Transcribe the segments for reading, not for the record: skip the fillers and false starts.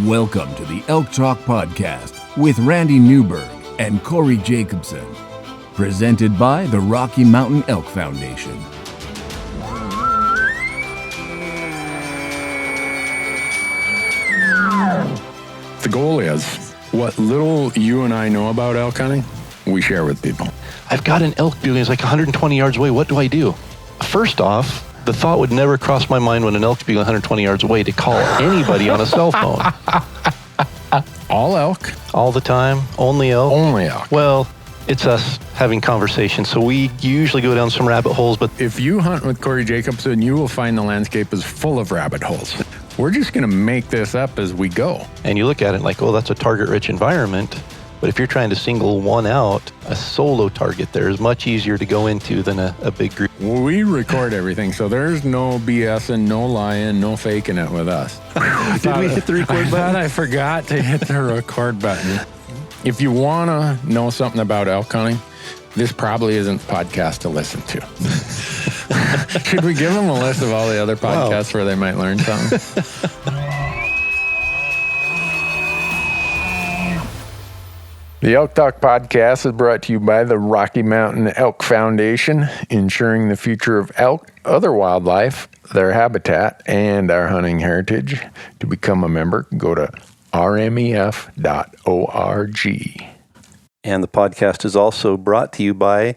Welcome to the Elk Talk Podcast with Randy Newberg and Corey Jacobson. Presented by the Rocky Mountain Elk Foundation. The goal is, what little you and I know about elk hunting, we share with people. I've got an elk bugle, it's like 120 yards away. What do I do? First off, the thought would never cross my mind when an elk's bugle 120 yards away to call anybody on a cell phone. All elk? All the time? Only elk? Only elk. Well, it's us having conversations, so we usually go down some rabbit holes, but if you hunt with Corey Jacobson, you will find the landscape is full of rabbit holes. We're just going to make this up as we go. And you look at it like, oh, that's a target-rich environment. But if you're trying to single one out, a solo target there is much easier to go into than a big group. We record everything, so there's no BSing, no lying, no faking it with us. Did we hit the record button? I forgot to hit the record button. If you want to know something about elk hunting, this probably isn't the podcast to listen to. Should we give them a list of all the other podcasts where they might learn something? The Elk Talk Podcast is brought to you by the Rocky Mountain Elk Foundation, ensuring the future of elk, other wildlife, their habitat, and our hunting heritage. To become a member, go to rmef.org. And the podcast is also brought to you by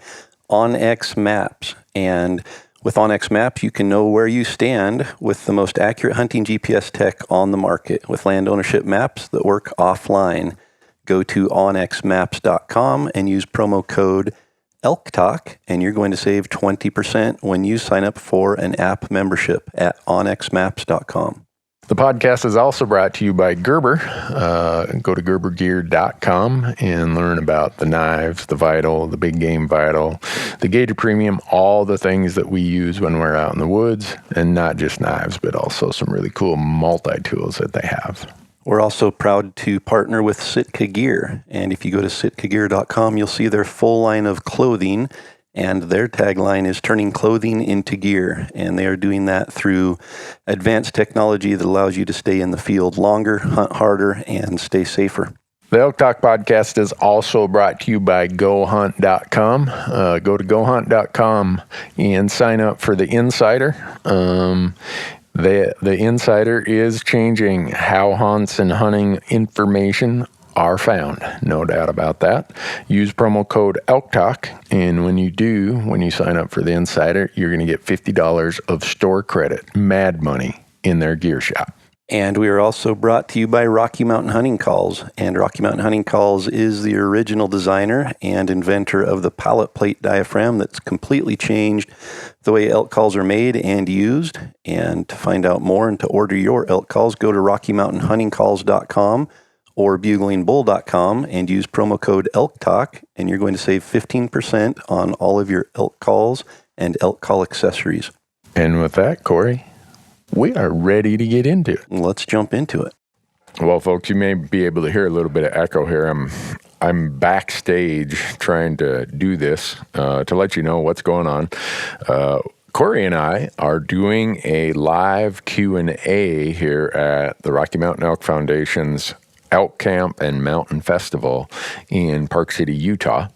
onX Maps. And with onX Maps, you can know where you stand with the most accurate hunting GPS tech on the market with land ownership maps that work offline. Go to onxmaps.com and use promo code ELKTALK, and you're going to save 20% when you sign up for an app membership at onxmaps.com. The podcast is also brought to you by Gerber. Go to gerbergear.com and learn about the knives, the Vital, the Big Game Vital, the Gator Premium, all the things that we use when we're out in the woods, and not just knives, but also some really cool multi-tools that they have. We're also proud to partner with Sitka Gear, and if you go to sitkagear.com, you'll see their full line of clothing, and their tagline is turning clothing into gear, and they are doing that through advanced technology that allows you to stay in the field longer, hunt harder, and stay safer. The Elk Talk Podcast is also brought to you by GoHunt.com. Go to GoHunt.com and sign up for the Insider. The Insider is changing how hunts and hunting information are found. No doubt about that. Use promo code ELKTALK, and when you sign up for the Insider, you're going to get $50 of store credit, mad money, in their gear shop. And we are also brought to you by Rocky Mountain Hunting Calls. And Rocky Mountain Hunting Calls is the original designer and inventor of the pallet plate diaphragm that's completely changed the way elk calls are made and used. And to find out more and to order your elk calls, go to RockyMountainHuntingCalls.com or BuglingBull.com and use promo code ELKTALK, and you're going to save 15% on all of your elk calls and elk call accessories. And with that, Corey, we are ready to get into it. Let's jump into it. Well, folks, you may be able to hear a little bit of echo here. I'm backstage trying to do this to let you know what's going on. Corey and I are doing a live Q&A here at the Rocky Mountain Elk Foundation's Elk Camp and Mountain Festival in Park City, Utah.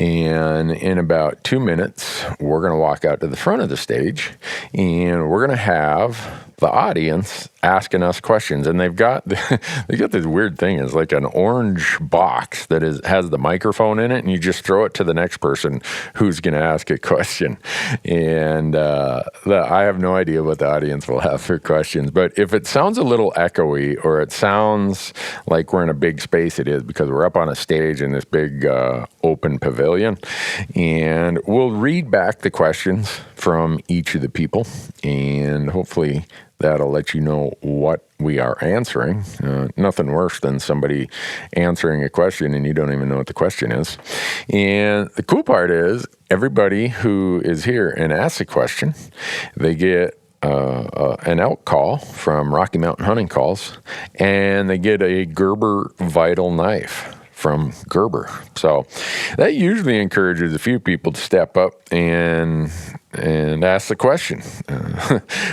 And in about 2 minutes, we're going to walk out to the front of the stage and we're going to have the audience asking us questions. And they've got this weird thing. It's like an orange box that has the microphone in it, and you just throw it to the next person who's going to ask a question. And I have no idea what the audience will have for questions. But if it sounds a little echoey or it sounds like we're in a big space, it is because we're up on a stage in this big open pavilion. And we'll read back the questions from each of the people, and hopefully that'll let you know what we are answering. Nothing worse than somebody answering a question and you don't even know what the question is. And the cool part is everybody who is here and asks a question, they get an elk call from Rocky Mountain Hunting Calls, and they get a Gerber Vital knife from Gerber. So that usually encourages a few people to step up and and ask the question.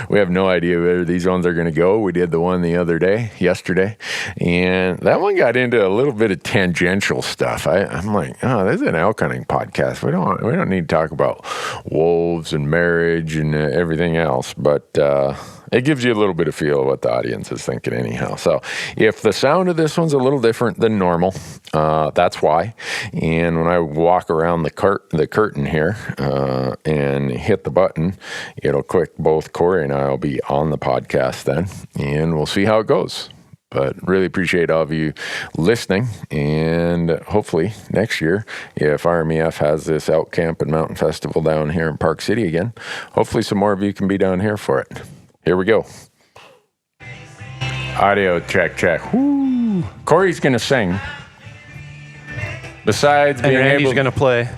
We have no idea where these ones are going to go. We did the one the other day, yesterday, and that one got into a little bit of tangential stuff. I'm like, oh, this is an elk hunting podcast. We don't need to talk about wolves and marriage and everything else, but it gives you a little bit of feel of what the audience is thinking anyhow. So if the sound of this one's a little different than normal, that's why. And when I walk around the curtain here and hit the button, it'll click. Both Corey and I will be on the podcast then, and we'll see how it goes. But really appreciate all of you listening, and hopefully next year, if RMEF has this Elk Camp and Mountain Festival down here in Park City again, hopefully some more of you can be down here for it. Here we go. Audio check. Woo. Corey's going to sing. Besides being Randy's going to play.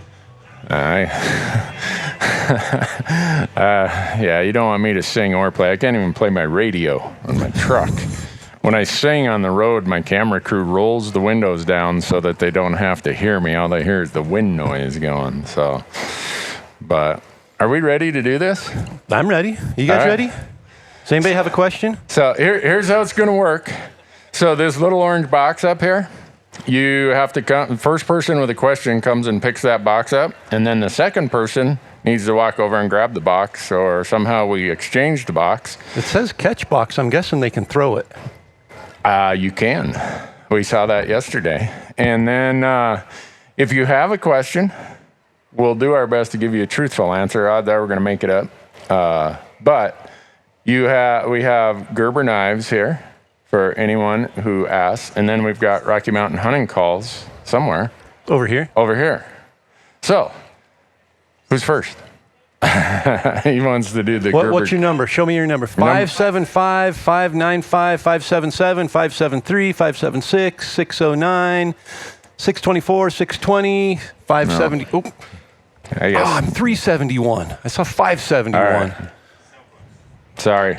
Yeah, you don't want me to sing or play. I can't even play my radio on my truck. When I sing on the road, my camera crew rolls the windows down so that they don't have to hear me. All they hear is the wind noise going. So, but are we ready to do this? I'm ready. You guys ready? Does anybody have a question? So here's how it's going to work. So this little orange box up here, you have to come. The first person with a question comes and picks that box up, and then the second person needs to walk over and grab the box, or somehow we exchange the box. It says catch box. I'm guessing they can throw it. You can. We saw that yesterday. And then if you have a question, we'll do our best to give you a truthful answer. Odds are we're going to make it up. But we have Gerber knives here for anyone who asks. And then we've got Rocky Mountain hunting calls somewhere. Over here? Over here. So, who's first? He wants to do the Gerber. What's your number? Show me your number. 575, 595, 577, 573, 576, 609, 624, 620, 570. No. Oh, I'm 371. I saw 571. Right. Sorry.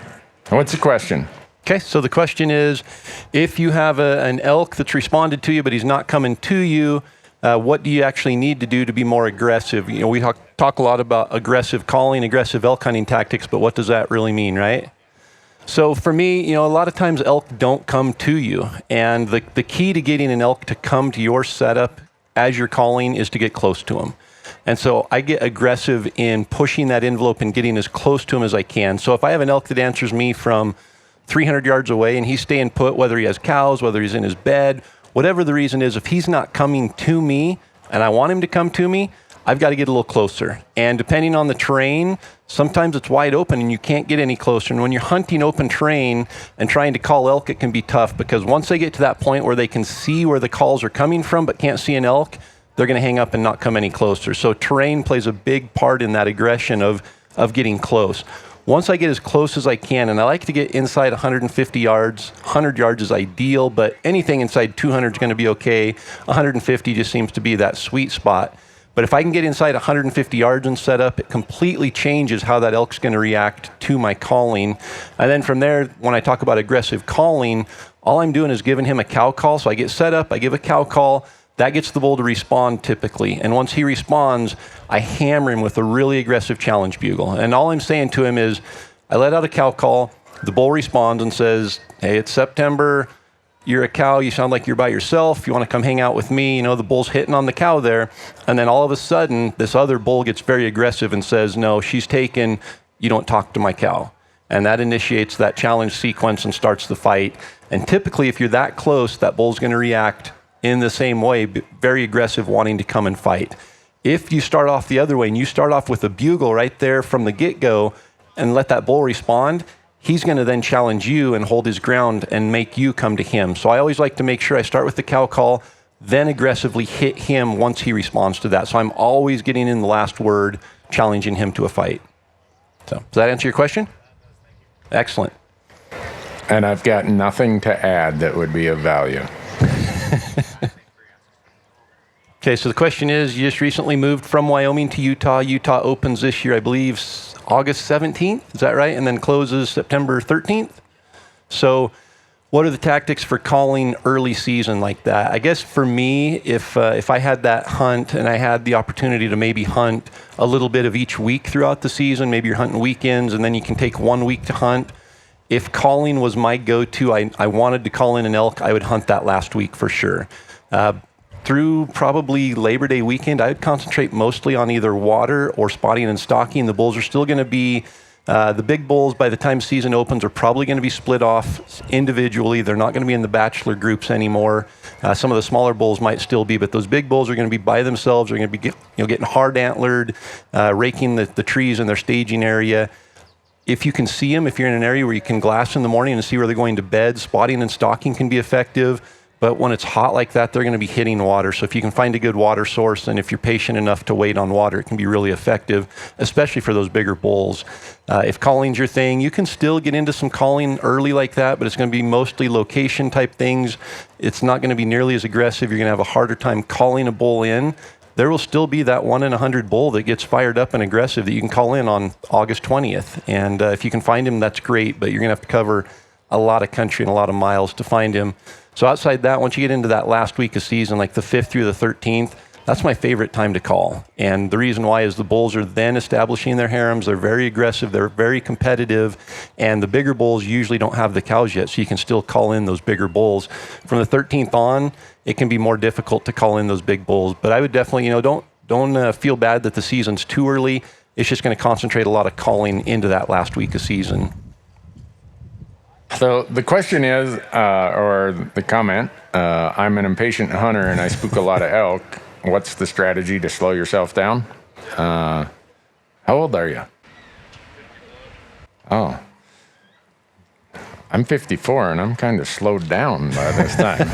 What's the question? Okay, so the question is, if you have an elk that's responded to you, but he's not coming to you, what do you actually need to do to be more aggressive? You know, we talk a lot about aggressive calling, aggressive elk hunting tactics, but what does that really mean, right? So for me, you know, a lot of times elk don't come to you. And the key to getting an elk to come to your setup as you're calling is to get close to him. And so I get aggressive in pushing that envelope and getting as close to him as I can. So if I have an elk that answers me from 300 yards away and he's staying put, whether he has cows, whether he's in his bed, whatever the reason is, if he's not coming to me and I want him to come to me, I've got to get a little closer. And depending on the terrain, sometimes it's wide open and you can't get any closer. And when you're hunting open terrain and trying to call elk, it can be tough because once they get to that point where they can see where the calls are coming from but can't see an elk, they're going to hang up and not come any closer. So terrain plays a big part in that aggression of getting close. Once I get as close as I can, and I like to get inside 150 yards, 100 yards is ideal, but anything inside 200 is going to be okay. 150 just seems to be that sweet spot. But if I can get inside 150 yards and set up, it completely changes how that elk's going to react to my calling. And then from there, when I talk about aggressive calling, all I'm doing is giving him a cow call. So I get set up, I give a cow call. That gets the bull to respond typically. And once he responds, I hammer him with a really aggressive challenge bugle. And all I'm saying to him is, I let out a cow call, the bull responds and says, hey, it's September, you're a cow, you sound like you're by yourself, you want to come hang out with me, you know, the bull's hitting on the cow there. And then all of a sudden, this other bull gets very aggressive and says, no, she's taken, you don't talk to my cow. And that initiates that challenge sequence and starts the fight. And typically, if you're that close, that bull's going to react in the same way, very aggressive, wanting to come and fight. If you start off the other way and you start off with a bugle right there from the get-go and let that bull respond, he's going to then challenge you and hold his ground and make you come to him. So I always like to make sure I start with the cow call, then aggressively hit him once he responds to that. So I'm always getting in the last word, challenging him to a fight. So does that answer your question? Excellent. And I've got nothing to add that would be of value. Okay, so the question is, you just recently moved from Wyoming to Utah. Utah opens this year, I believe, August 17th. Is that right? And then closes September 13th. So What are the tactics for calling early season like that? I guess for me, if I had that hunt and I had the opportunity to maybe hunt a little bit of each week throughout the season, maybe you're hunting weekends and then you can take 1 week to hunt. If calling was my go-to, I wanted to call in an elk, I would hunt that last week for sure. Through probably Labor Day weekend, I would concentrate mostly on either water or spotting and stalking. The bulls are still going to be the big bulls, by the time season opens, are probably going to be split off individually. They're not going to be in the bachelor groups anymore. Some of the smaller bulls might still be, but those big bulls are going to be by themselves. They're going to be getting hard antlered, raking the trees in their staging area. If you can see them, if you're in an area where you can glass in the morning and see where they're going to bed, spotting and stalking can be effective. But when it's hot like that, they're going to be hitting water. So if you can find a good water source, and if you're patient enough to wait on water, it can be really effective, especially for those bigger bulls. If calling's your thing, you can still get into some calling early like that, but it's going to be mostly location type things. It's not going to be nearly as aggressive. You're going to have a harder time calling a bull in. There will still be that 1 in 100 bull that gets fired up and aggressive that you can call in on August 20th. And if you can find him, that's great, but you're going to have to cover a lot of country and a lot of miles to find him. So outside that, once you get into that last week of season, like the 5th through the 13th, that's my favorite time to call. And the reason why is the bulls are then establishing their harems. They're very aggressive. They're very competitive. And the bigger bulls usually don't have the cows yet, so you can still call in those bigger bulls. From the 13th on, it can be more difficult to call in those big bulls. But I would definitely, don't feel bad that the season's too early. It's just going to concentrate a lot of calling into that last week of season. So the question is, or the comment, I'm an impatient hunter and I spook a lot of elk. What's the strategy to slow yourself down? How old are you? Oh, I'm 54 and I'm kind of slowed down by this time.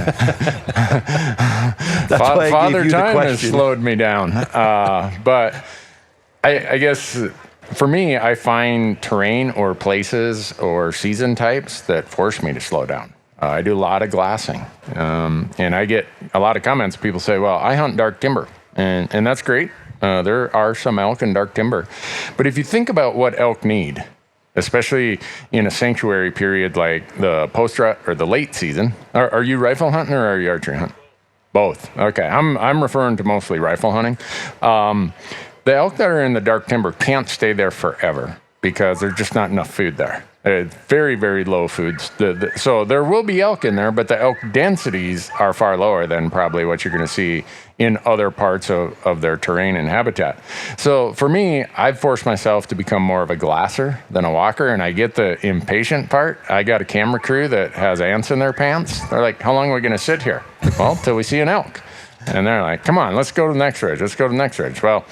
That's why I Father gave you the Time has question. slowed me down. But I guess for me, I find terrain or places or season types that force me to slow down. I do a lot of glassing, and I get a lot of comments. People say, well, I hunt dark timber, and that's great. There are some elk in dark timber. But if you think about what elk need, especially in a sanctuary period like the post-rut or the late season, are you rifle hunting or are you archery hunting? Both. Okay, I'm referring to mostly rifle hunting. The elk that are in the dark timber can't stay there forever because there's just not enough food there. Very, very low foods. So there will be elk in there, but the elk densities are far lower than probably what you're going to see in other parts of their terrain and habitat. So for me, I've forced myself to become more of a glasser than a walker, and I get the impatient part. I got a camera crew that has ants in their pants. They're like, how long are we going to sit here? Well, till we see an elk. And they're like, come on, let's go to the next ridge. Let's go to the next ridge. Well,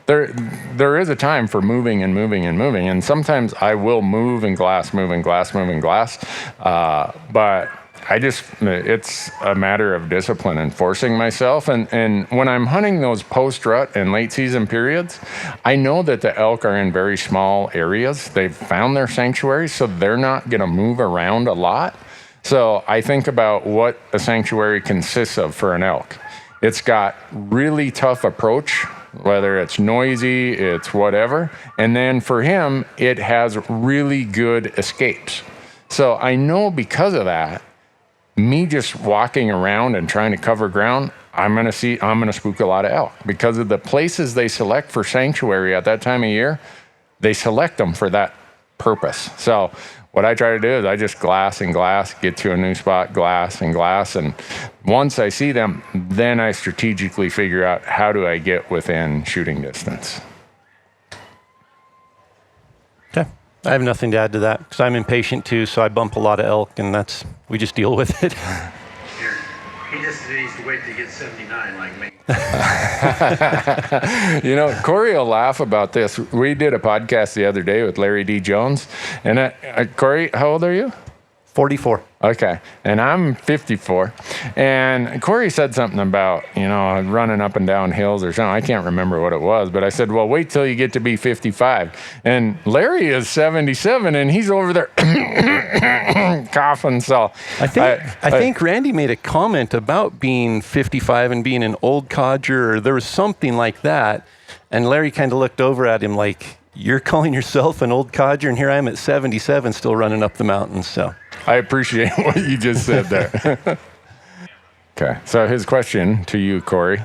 there is a time for moving and moving and moving. And sometimes I will move and glass. But it's a matter of discipline and forcing myself. And when I'm hunting those post-rut and late season periods, I know that the elk are in very small areas. They've found their sanctuary, so they're not going to move around a lot. So I think about what a sanctuary consists of for an elk. It's got really tough approach, whether it's noisy, it's whatever. And then for him, it has really good escapes. So I know because of that, me just walking around and trying to cover ground, I'm going to spook a lot of elk because of the places they select for sanctuary at that time of year. They select them for that purpose. So what I try to do is I just glass and glass, get to a new spot, glass and glass. And once I see them, then I strategically figure out how do I get within shooting distance. Okay. I have nothing to add to that because I'm impatient too, so I bump a lot of elk, and we just deal with it. He just needs to wait to get 79 like me. Corey will laugh about this. We did a podcast the other day with Larry D. Jones. And Corey, how old are you? 44. Okay. And I'm 54. And Corey said something about, running up and down hills or something. I can't remember what it was, but I said, well, wait till you get to be 55. And Larry is 77 and he's over there coughing. So I think Randy made a comment about being 55 and being an old codger, or there was something like that. And Larry kind of looked over at him like, you're calling yourself an old codger, and here I am at 77 still running up the mountains. So I appreciate what you just said there. Okay, so his question to you, Corey,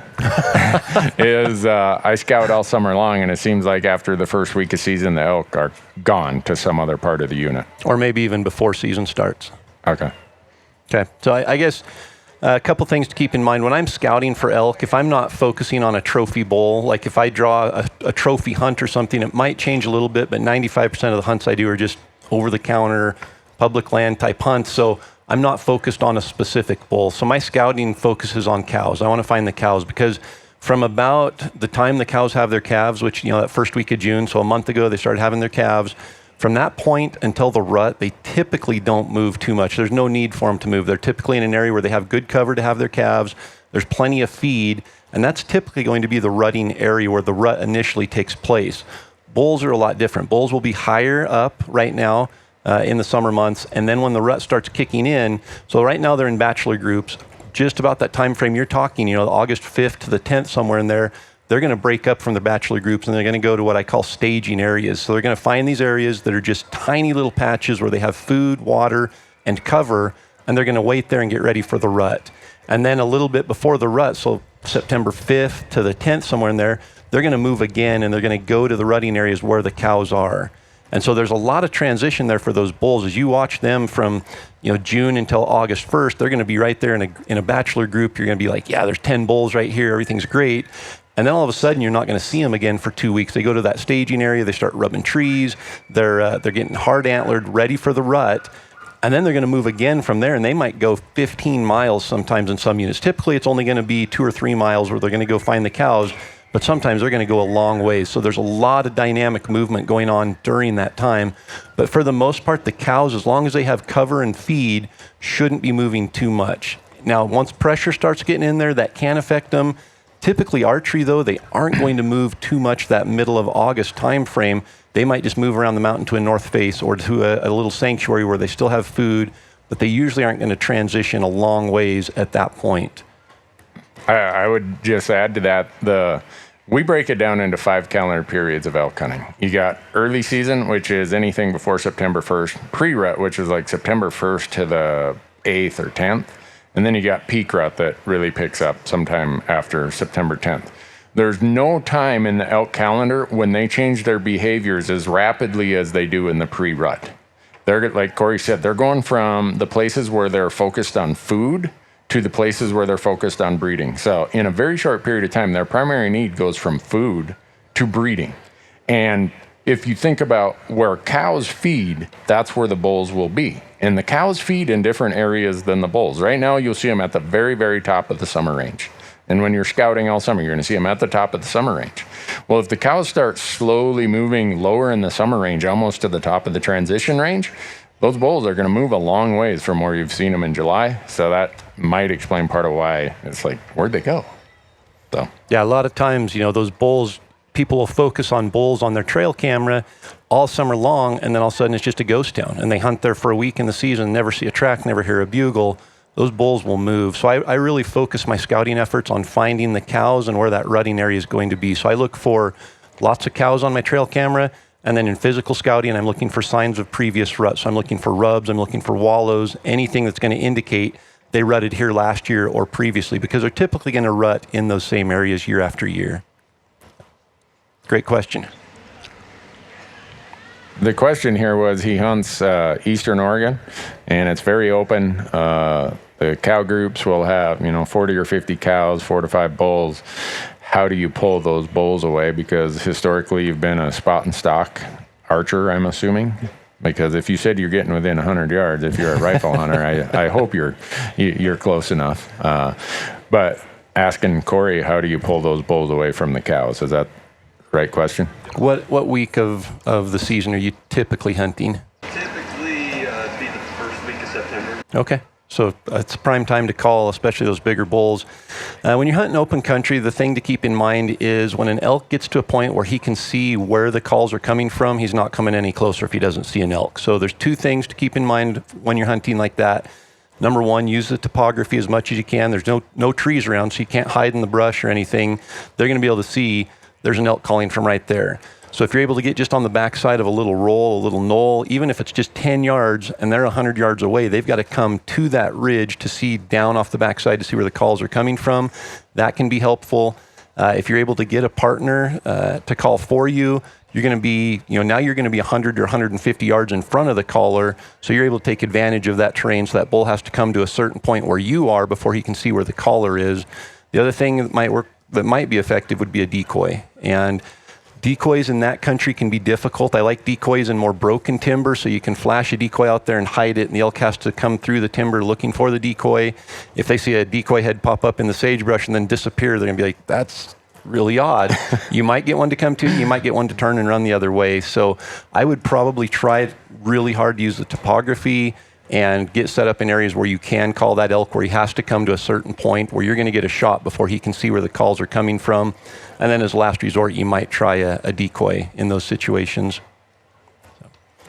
is I scout all summer long, and it seems like after the first week of season, the elk are gone to some other part of the unit. Or maybe even before season starts. Okay. Okay, so I guess a couple things to keep in mind. When I'm scouting for elk, if I'm not focusing on a trophy bull, like if I draw a trophy hunt or something, it might change a little bit, but 95% of the hunts I do are just over-the-counter, public land type hunts. So I'm not focused on a specific bull. So my scouting focuses on cows. I want to find the cows because from about the time the cows have their calves, which, that first week of June, so a month ago, they started having their calves. From that point until the rut, they typically don't move too much. There's no need for them to move. They're typically in an area where they have good cover to have their calves. There's plenty of feed, and that's typically going to be the rutting area where the rut initially takes place. Bulls are a lot different. Bulls will be higher up right now in the summer months, and then when the rut starts kicking in, so right now they're in bachelor groups, just about that time frame you're talking, August 5th to the 10th, somewhere in there, they're going to break up from the bachelor groups and they're going to go to what I call staging areas. So they're going to find these areas that are just tiny little patches where they have food, water, and cover, and they're going to wait there and get ready for the rut. And then a little bit before the rut, so September 5th to the 10th, somewhere in there, they're going to move again and they're going to go to the rutting areas where the cows are. And so there's a lot of transition there for those bulls. As you watch them from June until August 1st, they're going to be right there in a bachelor group. You're going to be like, yeah, there's 10 bulls right here. Everything's great. And then all of a sudden, you're not going to see them again for 2 weeks. They go to that staging area. They start rubbing trees. They're getting hard antlered, ready for the rut. And then they're going to move again from there, and they might go 15 miles sometimes in some units. Typically, it's only going to be 2 or 3 miles where they're going to go find the cows, but sometimes they're going to go a long ways. So there's a lot of dynamic movement going on during that time. But for the most part, the cows, as long as they have cover and feed, shouldn't be moving too much. Now, once pressure starts getting in there, that can affect them. Typically, archery, though, they aren't going to move too much that middle of August time frame. They might just move around the mountain to a north face or to a little sanctuary where they still have food, but they usually aren't going to transition a long ways at that point. I would just add to that, we break it down into 5 calendar periods of elk hunting. You got early season, which is anything before September 1st, pre-rut, which is like September 1st to the 8th or 10th, and then you got peak rut that really picks up sometime after September 10th. There's no time in the elk calendar when they change their behaviors as rapidly as they do in the pre-rut. They're, like Corey said, they're going from the places where they're focused on food to the places where they're focused on breeding. So in a very short period of time, their primary need goes from food to breeding. And if you think about where cows feed, that's where the bulls will be. And the cows feed in different areas than the bulls. Right now, you'll see them at the very, very top of the summer range. And when you're scouting all summer, you're going to see them at the top of the summer range. Well, if the cows start slowly moving lower in the summer range, almost to the top of the transition range, those bulls are going to move a long ways from where you've seen them in July. So that might explain part of why it's like, where'd they go? So yeah, a lot of times, those bulls, people will focus on bulls on their trail camera all summer long, and then all of a sudden it's just a ghost town. And they hunt there for a week in the season, never see a track, never hear a bugle. Those bulls will move. So I really focus my scouting efforts on finding the cows and where that rutting area is going to be. So I look for lots of cows on my trail camera. And then in physical scouting, I'm looking for signs of previous ruts. So I'm looking for rubs, I'm looking for wallows, anything that's going to indicate they rutted here last year or previously, because they're typically going to rut in those same areas year after year. Great question. The question here was, he hunts Eastern Oregon, and it's very open. The cow groups will have, 40 or 50 cows, 4 to 5 bulls. How do you pull those bulls away? Because historically you've been a spot and stock archer, I'm assuming. Because if you said you're getting within 100 yards, if you're a rifle hunter, I hope you're close enough. But asking Corey, how do you pull those bulls away from the cows? Is that the right question? What week of the season are you typically hunting? Typically, it'd be the first week of September. Okay. So it's prime time to call, especially those bigger bulls. When you're hunting open country, the thing to keep in mind is when an elk gets to a point where he can see where the calls are coming from, he's not coming any closer if he doesn't see an elk. So there's 2 things to keep in mind when you're hunting like that. Number 1, use the topography as much as you can. There's no trees around, so you can't hide in the brush or anything. They're going to be able to see there's an elk calling from right there. So if you're able to get just on the backside of a little roll, a little knoll, even if it's just 10 yards and they're 100 yards away, they've got to come to that ridge to see down off the backside to see where the calls are coming from. That can be helpful. If you're able to get a partner to call for you, you're going to be, now you're going to be 100 or 150 yards in front of the caller, so you're able to take advantage of that terrain. So that bull has to come to a certain point where you are before he can see where the caller is. The other thing that might work, that might be effective, would be a decoy. And decoys in that country can be difficult. I like decoys in more broken timber, so you can flash a decoy out there and hide it, and the elk has to come through the timber looking for the decoy. If they see a decoy head pop up in the sagebrush and then disappear, they're going to be like, that's really odd. You might get one to come to, you might get one to turn and run the other way. So I would probably try really hard to use the topography and get set up in areas where you can call that elk, where he has to come to a certain point where you're going to get a shot before he can see where the calls are coming from. And then as a last resort, you might try a decoy in those situations.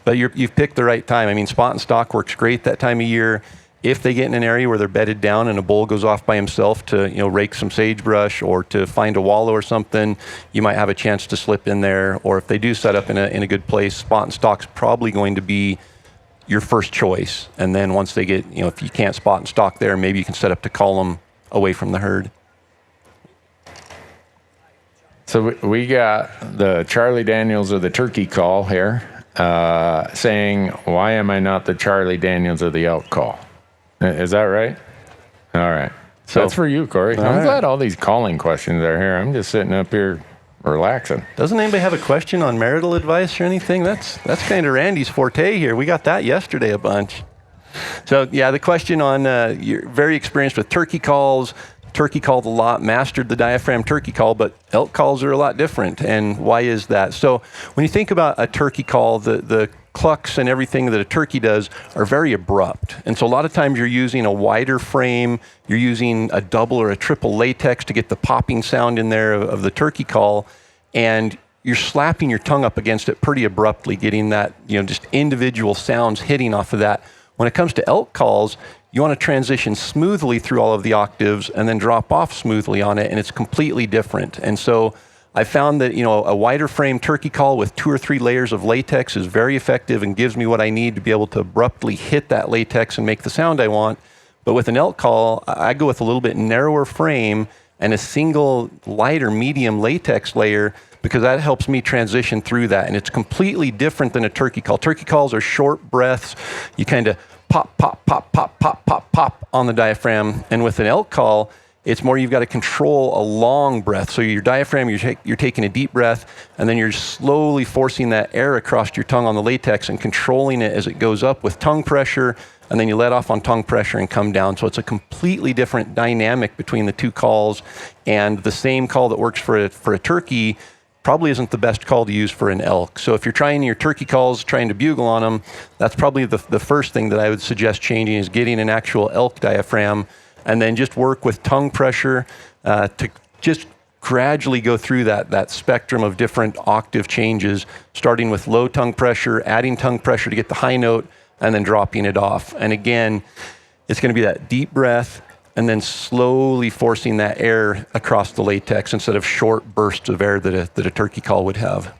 But you've picked the right time. I mean, spot and stalk works great that time of year. If they get in an area where they're bedded down and a bull goes off by himself to rake some sagebrush or to find a wallow or something, you might have a chance to slip in there. Or if they do set up in a good place, spot and stalk's probably going to be your first choice. And then once they get, if you can't spot and stalk there, maybe you can set up to call them away from the herd. So we got the Charlie Daniels of the turkey call here saying, why am I not the Charlie Daniels of the elk call? Is that right? All right. So that's for you, Corey. I'm glad all these calling questions are here. I'm just sitting up here relaxing. Doesn't anybody have a question on marital advice or anything? That's kind of Randy's forte here. We got that yesterday a bunch. So yeah, the question on you're very experienced with turkey calls. Turkey called a lot, mastered the diaphragm turkey call, but elk calls are a lot different. And why is that? So when you think about a turkey call, the clucks and everything that a turkey does are very abrupt. And so a lot of times you're using a wider frame, you're using a double or a triple latex to get the popping sound in there of the turkey call, and you're slapping your tongue up against it pretty abruptly, getting that, just individual sounds hitting off of that. When it comes to elk calls, you want to transition smoothly through all of the octaves and then drop off smoothly on it, and it's completely different. And so I found that, a wider frame turkey call with 2 or 3 layers of latex is very effective and gives me what I need to be able to abruptly hit that latex and make the sound I want. But with an elk call, I go with a little bit narrower frame and a single lighter medium latex layer, because that helps me transition through that. And it's completely different than a turkey call. Turkey calls are short breaths. You kind of pop, pop, pop, pop, pop, pop, pop on the diaphragm. And with an elk call, it's more you've got to control a long breath. So your diaphragm, you're taking a deep breath, and then you're slowly forcing that air across your tongue on the latex and controlling it as it goes up with tongue pressure, and then you let off on tongue pressure and come down. So it's a completely different dynamic between the two calls, and the same call that works for a turkey probably isn't the best call to use for an elk. So if you're trying your turkey calls, trying to bugle on them, that's probably the first thing that I would suggest changing, is getting an actual elk diaphragm, and then just work with tongue pressure to just gradually go through that spectrum of different octave changes, starting with low tongue pressure, adding tongue pressure to get the high note, and then dropping it off. And again, it's going to be that deep breath, and then slowly forcing that air across the latex instead of short bursts of air that a turkey call would have.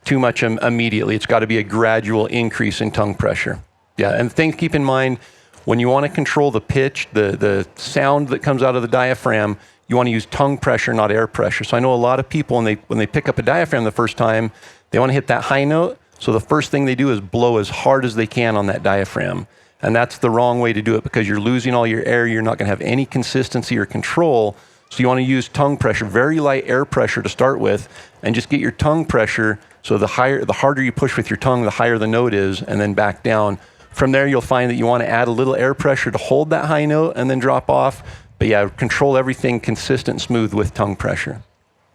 Too much immediately. It's got to be a gradual increase in tongue pressure. Yeah, and thing to keep in mind, when you want to control the pitch, the sound that comes out of the diaphragm, you want to use tongue pressure, not air pressure. So I know a lot of people, when they pick up a diaphragm the first time, they want to hit that high note. So the first thing they do is blow as hard as they can on that diaphragm. And that's the wrong way to do it, because you're losing all your air. You're not going to have any consistency or control. So you want to use tongue pressure, very light air pressure to start with, and just get your tongue pressure. So the harder you push with your tongue, the higher the note is, and then back down. From there, you'll find that you want to add a little air pressure to hold that high note and then drop off. But yeah, control everything consistent, smooth with tongue pressure.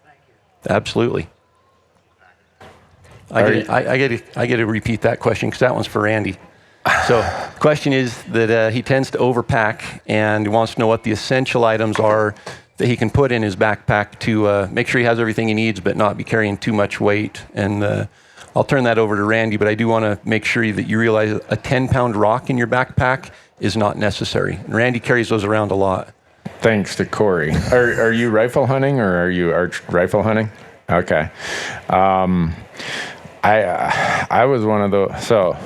Thank you. Absolutely. I get to repeat that question, because that one's for Randy. So the question is that he tends to overpack, and he wants to know what the essential items are that he can put in his backpack to make sure he has everything he needs but not be carrying too much weight. And I'll turn that over to Randy, but I do want to make sure that you realize a 10-pound rock in your backpack is not necessary. And Randy carries those around a lot. Thanks to Corey. Are you rifle hunting, or are you arch rifle hunting? Okay. I was one of those. So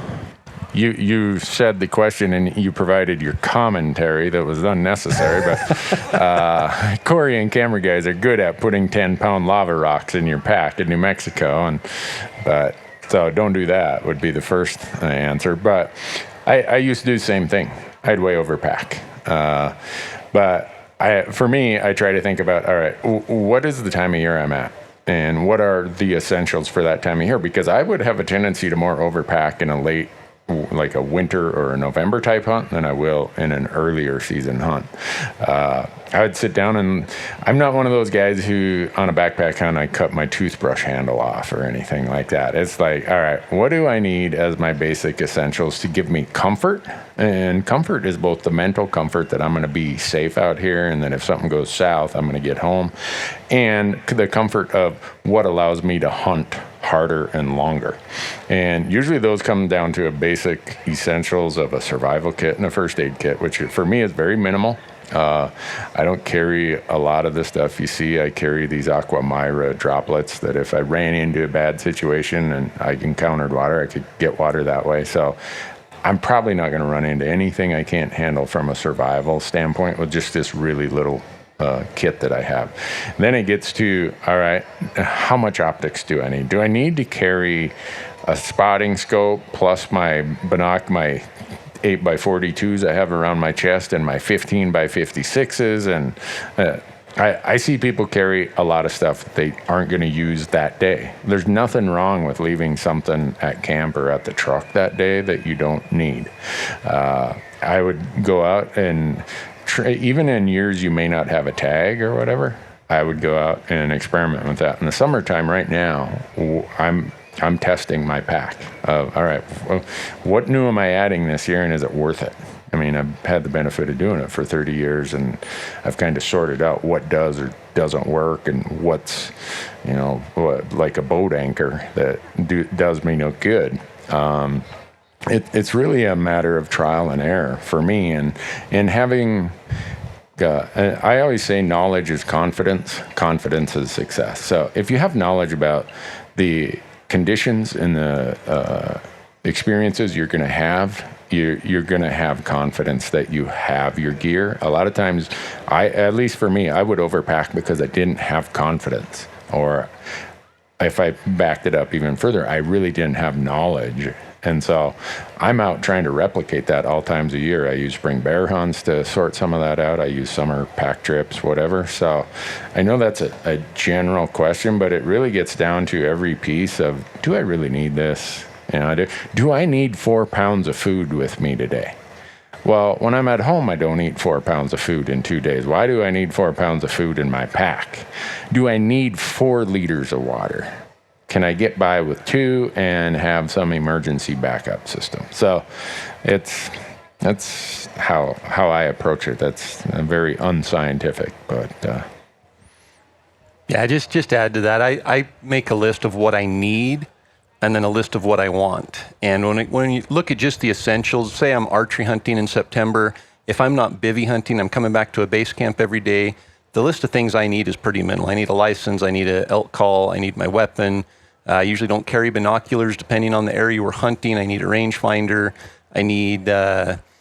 you said the question and you provided your commentary that was unnecessary, but Corey and camera guys are good at putting 10-pound lava rocks in your pack in New Mexico, so don't do that would be the first answer. But I used to do the same thing. I'd way overpack. But for me, I try to think about, all right, what is the time of year I'm at? And what are the essentials for that time of year? Because I would have a tendency to more overpack in a late, like a winter or a November type hunt than I will in an earlier season hunt. I would sit down, and I'm not one of those guys who on a backpack hunt I cut my toothbrush handle off or anything like that. It's like, all right, what do I need as my basic essentials to give me comfort? And comfort is both the mental comfort that I'm going to be safe out here, and that if something goes south, I'm going to get home, and the comfort of what allows me to hunt harder and longer. And usually those come down to a basic essentials of a survival kit and a first aid kit, which for me is very minimal. I don't carry a lot of the stuff you see. I carry these Aqua Myra droplets that if I ran into a bad situation and I encountered water, I could get water that way. So I'm probably not going to run into anything I can't handle from a survival standpoint with just this really little kit that I have. And then it gets to, all right, how much optics do I need? Do I need to carry a spotting scope plus my binoc, my 8x42s I have around my chest and my 15x56s? And I see people carry a lot of stuff they aren't going to use that day. There's nothing wrong with leaving something at camp or at the truck that day that you don't need. I would go out and even in years you may not have a tag or whatever, I would go out and experiment with that. In the summertime right now, I'm testing my pack of, all right, what new am I adding this year, and is it worth it? I mean, I've had the benefit of doing it for 30 years, and I've kind of sorted out what does or doesn't work, and what's, like a boat anchor that does me no good. It's really a matter of trial and error for me, and having. I always say knowledge is confidence. Confidence is success. So if you have knowledge about the conditions and the experiences you're going to have, you're going to have confidence that you have your gear. A lot of times, at least for me, I would overpack because I didn't have confidence. Or if I backed it up even further, I really didn't have knowledge. And so I'm out trying to replicate that all times a year. I use spring bear hunts to sort some of that out. I use summer pack trips, whatever. So I know that's a general question, but it really gets down to every piece of, do I really need this? Do I need 4 pounds of food with me today? Well, when I'm at home, I don't eat 4 pounds of food in 2 days. Why do I need 4 pounds of food in my pack? Do I need 4 liters of water? Can I get by with 2 and have some emergency backup system? So that's how I approach it. That's very unscientific, but yeah, just add to that. I make a list of what I need and then a list of what I want. And when you look at just the essentials, say I'm archery hunting in September, if I'm not bivvy hunting, I'm coming back to a base camp every day, the list of things I need is pretty minimal. I need a license, I need an elk call, I need my weapon. I usually don't carry binoculars depending on the area we're hunting. I need a rangefinder. I need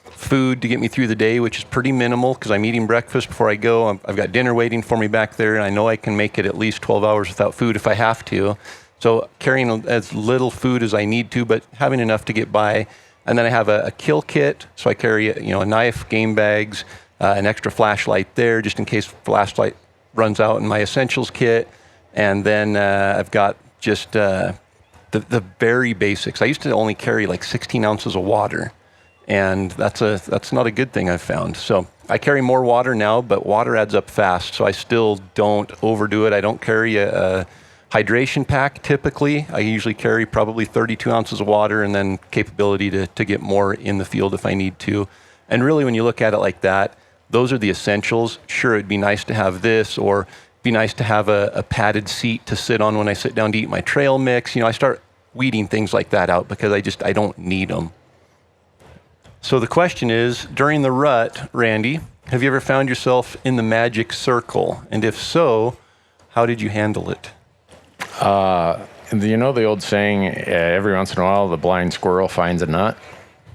food to get me through the day, which is pretty minimal because I'm eating breakfast before I go. I've got dinner waiting for me back there, and I know I can make it at least 12 hours without food if I have to. So carrying as little food as I need to, but having enough to get by. And then I have a kill kit, so I carry a knife, game bags, an extra flashlight there just in case flashlight runs out in my essentials kit. And then I've got just the very basics. I used to only carry like 16 ounces of water, and that's not a good thing I've found. So I carry more water now, but water adds up fast, so I still don't overdo it. I don't carry a hydration pack typically. I usually carry probably 32 ounces of water and then capability to get more in the field if I need to. And really, when you look at it like that, those are the essentials. Sure, it'd be nice to have this, or be nice to have a padded seat to sit on when I sit down to eat my trail mix. I start weeding things like that out because I don't need them. So the question is, during the rut, Randy, have you ever found yourself in the magic circle? And if so, how did you handle it? You know the old saying, every once in a while the blind squirrel finds a nut?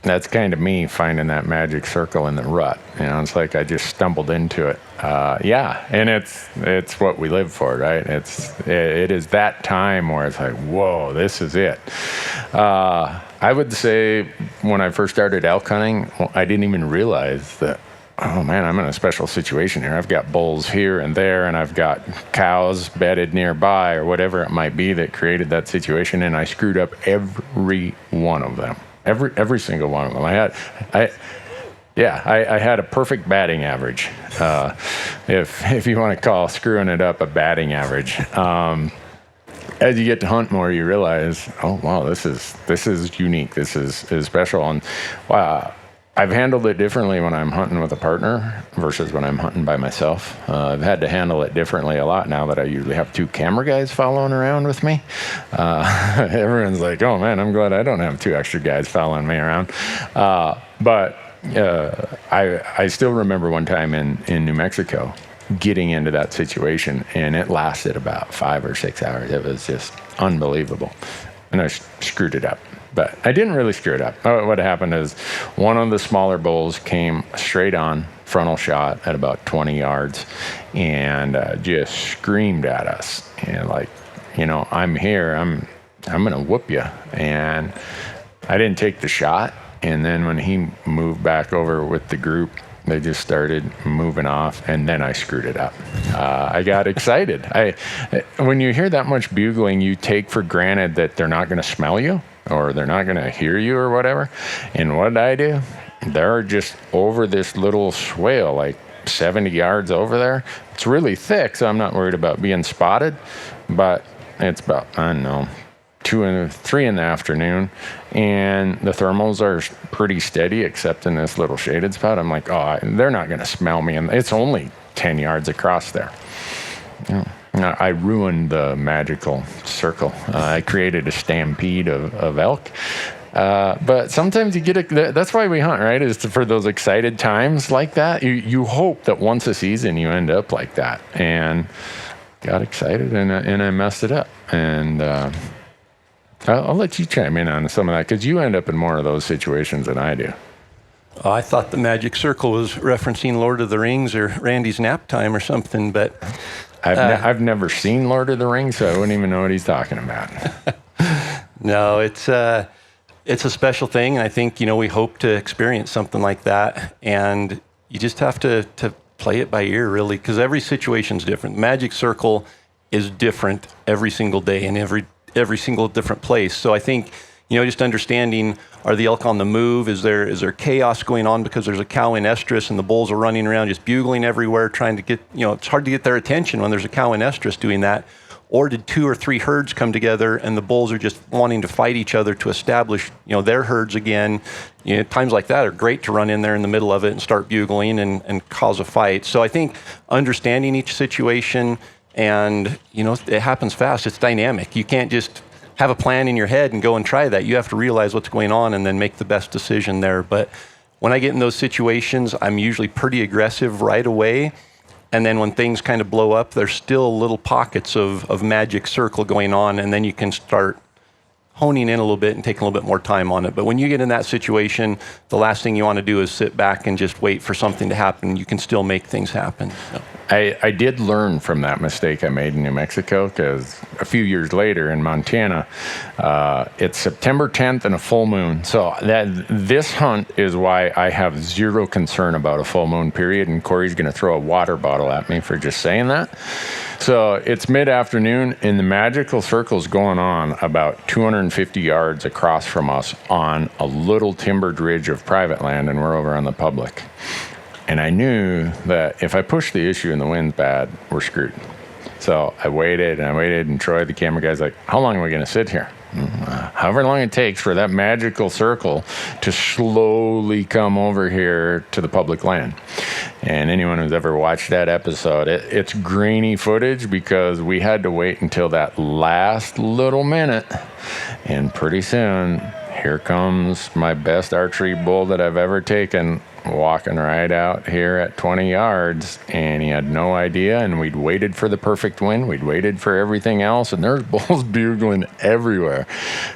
That's kind of me finding that magic circle in the rut. You know, it's like I just stumbled into it. Yeah, and it's what we live for, right? It is that time where it's like, whoa, this is it. I would say when I first started elk hunting, I didn't even realize that, oh man, I'm in a special situation here. I've got bulls here and there, and I've got cows bedded nearby or whatever it might be that created that situation, and I screwed up every one of them. Every single one of them. I had a perfect batting average, if you want to call screwing it up a batting average. As you get to hunt more, you realize, oh wow, this is unique. This is special, and wow. I've handled it differently when I'm hunting with a partner versus when I'm hunting by myself. I've had to handle it differently a lot now that I usually have 2 camera guys following around with me. Everyone's like, oh man, I'm glad I don't have 2 extra guys following me around. But I still remember one time in New Mexico getting into that situation, and it lasted about 5 or 6 hours. It was just unbelievable. And I screwed it up. But I didn't really screw it up. What happened is one of the smaller bulls came straight on, frontal shot at about 20 yards, and just screamed at us. And like, you know, I'm here, I'm going to whoop you. And I didn't take the shot. And then when he moved back over with the group, they just started moving off, and then I screwed it up. I got excited. When you hear that much bugling, you take for granted that they're not going to smell you, or they're not going to hear you or whatever. And what did I do? They're just over this little swale, like 70 yards over there. It's really thick, so I'm not worried about being spotted, but it's about, I don't know, 2 and 3 in the afternoon, and the thermals are pretty steady except in this little shaded spot. I'm like, oh, they're not going to smell me, and it's only 10 yards across there. I ruined the magical circle. I created a stampede of elk. But sometimes you get that's why we hunt, right? Is for those excited times like that. You hope that once a season you end up like that. And got excited and I messed it up. And I'll let you chime in on some of that, because you end up in more of those situations than I do. I thought the magic circle was referencing Lord of the Rings or Randy's nap time or something, but I've never seen Lord of the Rings, so I wouldn't even know what he's talking about. No, it's a special thing, and I think, you know, we hope to experience something like that, and you just have to play it by ear, really, because every situation's different. The magic circle is different every single day in every single different place. So I think, you know, just understanding, are the elk on the move? Is there chaos going on because there's a cow in estrus and the bulls are running around just bugling everywhere trying to get, you know, it's hard to get their attention when there's a cow in estrus doing that. Or did 2 or 3 herds come together and the bulls are just wanting to fight each other to establish, you know, their herds again? You know, times like that are great to run in there in the middle of it and start bugling and cause a fight. So I think understanding each situation, and, you know, it happens fast. It's dynamic. You can't just have a plan in your head and go and try that. You have to realize what's going on and then make the best decision there. But when I get in those situations, I'm usually pretty aggressive right away. And then when things kind of blow up, there's still little pockets of magic circle going on, and then you can start honing in a little bit and taking a little bit more time on it. But when you get in that situation, the last thing you want to do is sit back and just wait for something to happen. You can still make things happen. So. I did learn from that mistake I made in New Mexico, because a few years later in Montana, it's September 10th and a full moon. So this hunt is why I have zero concern about a full moon period, and Corey's going to throw a water bottle at me for just saying that. So it's mid-afternoon, and the magical circle's going on about 250 yards across from us on a little timbered ridge of private land, and we're over on the public. And I knew that if I pushed the issue and the wind's bad, we're screwed. So I waited, and Troy, the camera guy's like, how long are we going to sit here? However long it takes for that magical circle to slowly come over here to the public land. And anyone who's ever watched that episode, it's grainy footage because we had to wait until that last little minute. And pretty soon, here comes my best archery bull that I've ever taken. walking right out here at 20 yards, and he had no idea, and we'd waited for the perfect wind. We'd waited for everything else, and there's bulls bugling everywhere.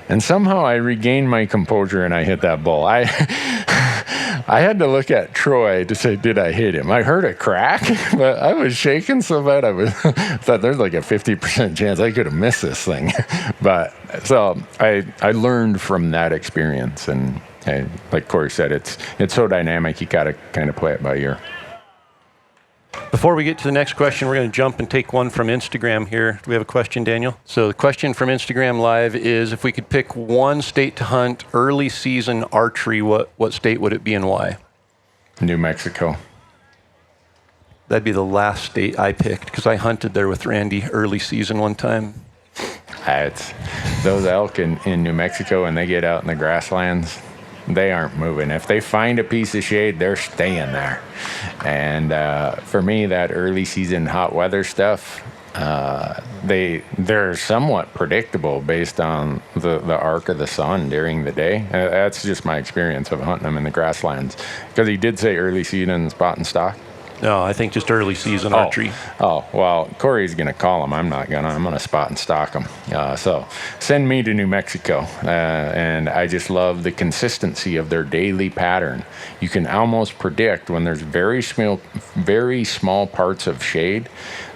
And somehow I regained my composure, and I hit that bull. I had to look at Troy to say, did I hit him? I heard a crack, but I was shaking so bad I thought there's like a 50% chance I could have missed this thing. But so I learned from that experience, and like Corey said, it's so dynamic, you got to kind of play it by ear. Before we get to the next question, we're going to jump and take one from Instagram here. Do we have a question, Daniel? So the question from Instagram Live is, if we could pick one state to hunt early season archery, what state would it be and why? New Mexico. That'd be the last state I picked, because I hunted there with Randy early season one time. It's those elk in New Mexico, and they get out in the grasslands, they aren't moving. If they find a piece of shade, they're staying there. And for me, that early season hot weather stuff, they're somewhat predictable based on the arc of the sun during the day. That's just my experience of hunting them in the grasslands. Because he did say early season spot and stalk. No, I think just early season archery. Oh, well, Corey's going to call them. I'm not going to. I'm going to spot and stalk them. So send me to New Mexico. And I just love the consistency of their daily pattern. You can almost predict when there's very small parts of shade,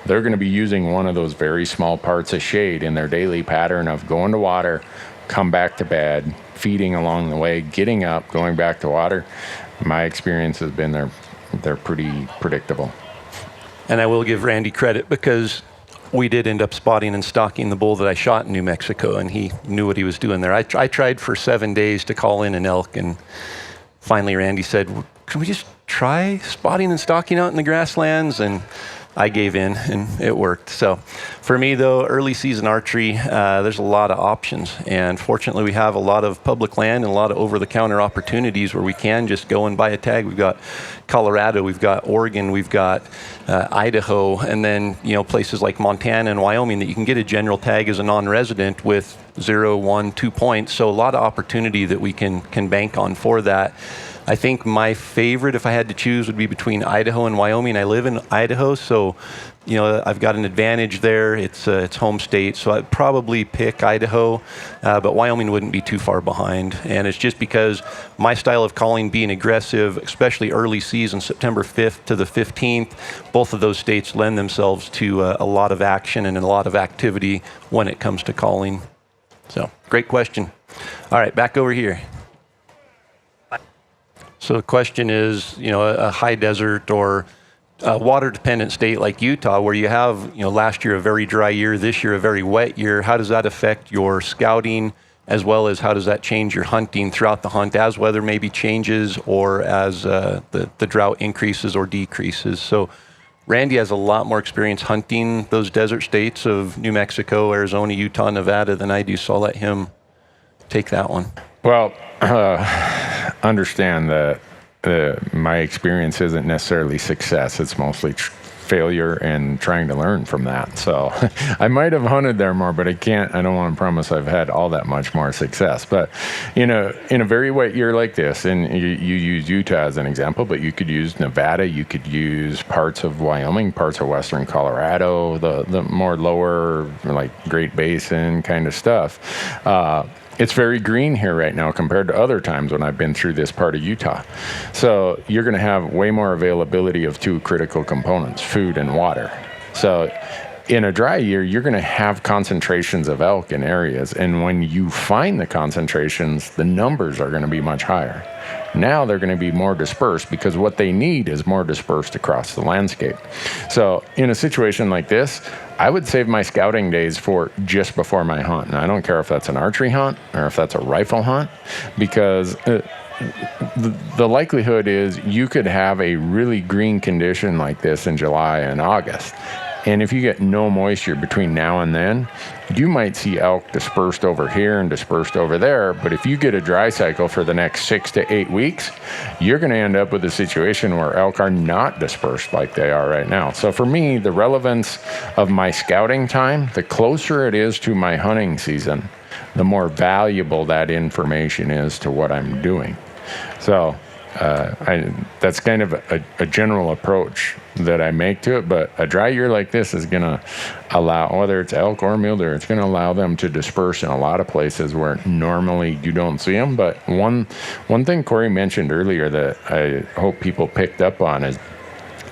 they're going to be using one of those very small parts of shade in their daily pattern of going to water, come back to bed, feeding along the way, getting up, going back to water. My experience has been they're pretty predictable. And I will give Randy credit, because we did end up spotting and stalking the bull that I shot in New Mexico, and he knew what he was doing there. I tried for 7 days to call in an elk, and finally Randy said, can we just try spotting and stalking out in the grasslands? And I gave in, and it worked. So for me, though, early season archery, there's a lot of options. And fortunately, we have a lot of public land and a lot of over-the-counter opportunities where we can just go and buy a tag. We've got Colorado, we've got Oregon, we've got Idaho, and then places like Montana and Wyoming that you can get a general tag as a non-resident with 0, 1, 2 points. So a lot of opportunity that we can bank on for that. I think my favorite, if I had to choose, would be between Idaho and Wyoming. I live in Idaho, so I've got an advantage there. It's home state, so I'd probably pick Idaho, but Wyoming wouldn't be too far behind. And it's just because my style of calling, being aggressive, especially early season, September 5th to the 15th, both of those states lend themselves to a lot of action and a lot of activity when it comes to calling. So, great question. All right, back over here. So the question is, a high desert or a water-dependent state like Utah, where you have, last year a very dry year, this year a very wet year, how does that affect your scouting, as well as how does that change your hunting throughout the hunt as weather maybe changes or as the drought increases or decreases? So Randy has a lot more experience hunting those desert states of New Mexico, Arizona, Utah, Nevada than I do, so I'll let him take that one. Well, understand that my experience isn't necessarily success. It's mostly failure and trying to learn from that. So I might have hunted there more, but I don't want to promise I've had all that much more success. But in a very wet year like this, and you use Utah as an example, but you could use Nevada, you could use parts of Wyoming, parts of western Colorado, the more lower, like Great Basin kind of stuff. It's very green here right now compared to other times when I've been through this part of Utah. So you're going to have way more availability of two critical components, food and water. So in a dry year, you're going to have concentrations of elk in areas. And when you find the concentrations, the numbers are going to be much higher. Now they're going to be more dispersed because what they need is more dispersed across the landscape. So in a situation like this, I would save my scouting days for just before my hunt. And I don't care if that's an archery hunt or if that's a rifle hunt, because the likelihood is you could have a really green condition like this in July and August. And if you get no moisture between now and then, you might see elk dispersed over here and dispersed over there. But if you get a dry cycle for the next 6 to 8 weeks, you're going to end up with a situation where elk are not dispersed like they are right now. So for me, the relevance of my scouting time, the closer it is to my hunting season, the more valuable that information is to what I'm doing. So that's kind of a general approach that I make to it. But a dry year like this is going to allow, whether it's elk or mule deer, it's going to allow them to disperse in a lot of places where normally you don't see them. But one thing Corey mentioned earlier that I hope people picked up on is,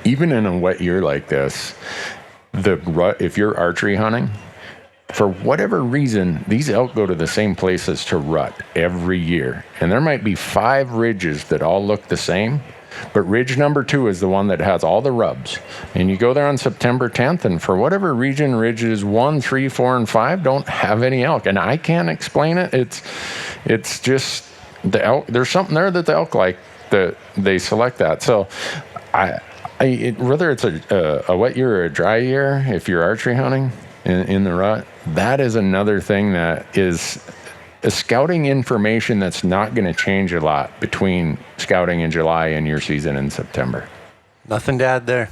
even in a wet year like this, the rut, if you're archery hunting, for whatever reason, these elk go to the same places to rut every year. And there might be 5 ridges that all look the same, but ridge number 2 is the one that has all the rubs. And you go there on September 10th, and for whatever reason, ridges 1, 3, 4, and 5 don't have any elk. And I can't explain it. It's just the elk. There's something there that the elk like, that they select that. So whether it's a wet year or a dry year, if you're archery hunting in the rut, that is another thing that is a scouting information that's not going to change a lot between scouting in July and your season in September. Nothing to add there.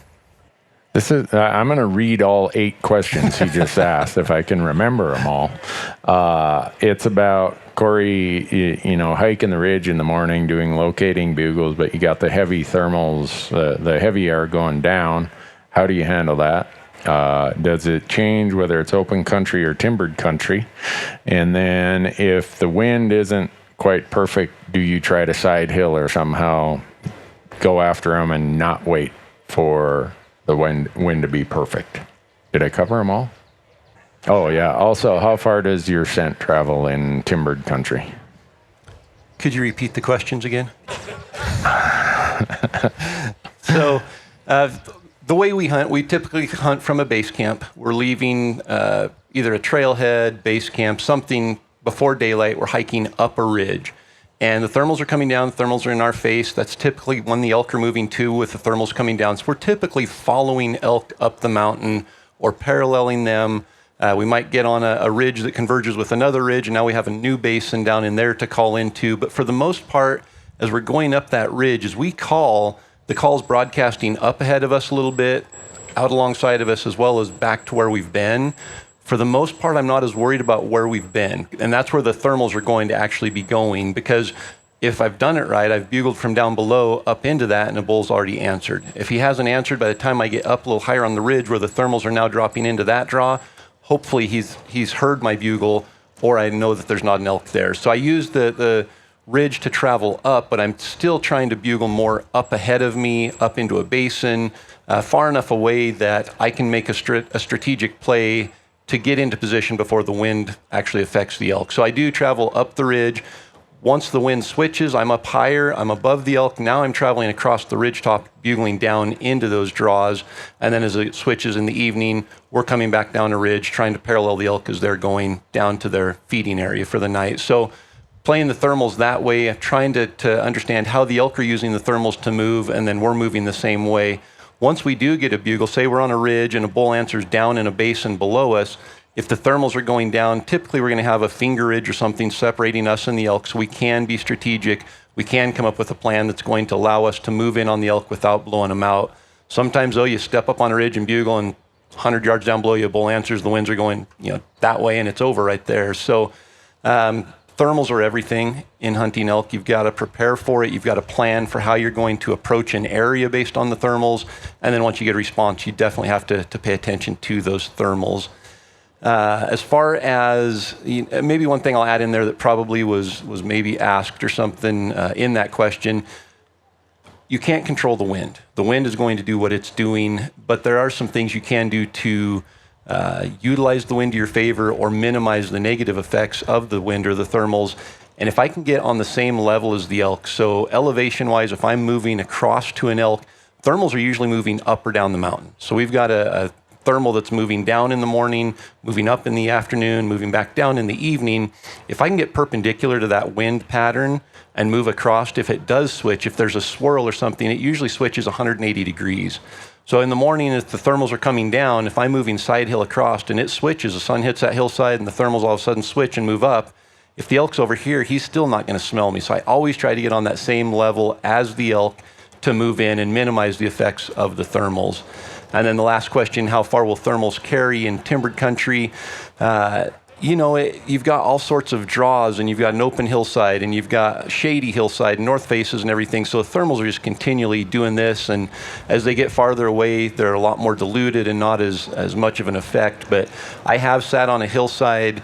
This is. I'm going to read all 8 questions he just asked, if I can remember them all. It's about Corey, hiking the ridge in the morning, doing locating bugles, but you got the heavy thermals, the heavy air going down. How do you handle that? Does it change whether it's open country or timbered country? And then if the wind isn't quite perfect, do you try to side hill or somehow go after them and not wait for the wind to be perfect? Did I cover them all? Oh, yeah. Also, how far does your scent travel in timbered country? Could you repeat the questions again? So, the way we hunt, we typically hunt from a base camp. We're leaving either a trailhead, base camp, something before daylight. We're hiking up a ridge. And the thermals are coming down. The thermals are in our face. That's typically when the elk are moving too, with the thermals coming down. So we're typically following elk up the mountain or paralleling them. We might get on a ridge that converges with another ridge, and now we have a new basin down in there to call into. But for the most part, as we're going up that ridge, as we call, the call's broadcasting up ahead of us a little bit, out alongside of us, as well as back to where we've been. For the most part, I'm not as worried about where we've been. And that's where the thermals are going to actually be going, because if I've done it right, I've bugled from down below up into that, and the bull's already answered. If he hasn't answered, by the time I get up a little higher on the ridge where the thermals are now dropping into that draw, hopefully he's heard my bugle, or I know that there's not an elk there. So I use the ridge to travel up, but I'm still trying to bugle more up ahead of me, up into a basin, far enough away that I can make a strategic play to get into position before the wind actually affects the elk. So I do travel up the ridge. Once the wind switches, I'm up higher, I'm above the elk. Now I'm traveling across the ridge top, bugling down into those draws. And then as it switches in the evening, we're coming back down a ridge, trying to parallel the elk as they're going down to their feeding area for the night. So playing the thermals that way, trying to understand how the elk are using the thermals to move, and then we're moving the same way. Once we do get a bugle, say we're on a ridge and a bull answers down in a basin below us, if the thermals are going down, typically we're going to have a finger ridge or something separating us and the elk, so we can be strategic. We can come up with a plan that's going to allow us to move in on the elk without blowing them out. Sometimes, though, you step up on a ridge and bugle, and 100 yards down below you, a bull answers, the winds are going that way, and it's over right there. So thermals are everything in hunting elk. You've got to prepare for it. You've got to plan for how you're going to approach an area based on the thermals. And then once you get a response, you definitely have to pay attention to those thermals. As far as, maybe one thing I'll add in there that probably was maybe asked or something in that question, you can't control the wind. The wind is going to do what it's doing, but there are some things you can do to utilize the wind to your favor or minimize the negative effects of the wind or the thermals. And if I can get on the same level as the elk, so elevation-wise, if I'm moving across to an elk, thermals are usually moving up or down the mountain. So we've got a thermal that's moving down in the morning, moving up in the afternoon, moving back down in the evening. If I can get perpendicular to that wind pattern and move across, if it does switch, if there's a swirl or something, it usually switches 180 degrees. So in the morning, if the thermals are coming down, if I'm moving side hill across and it switches, the sun hits that hillside and the thermals all of a sudden switch and move up, if the elk's over here, he's still not going to smell me. So I always try to get on that same level as the elk to move in and minimize the effects of the thermals. And then the last question, how far will thermals carry in timbered country? you've got all sorts of draws, and you've got an open hillside, and you've got shady hillside, and north faces and everything. So the thermals are just continually doing this, and as they get farther away, they're a lot more diluted and not as much of an effect. But I have sat on a hillside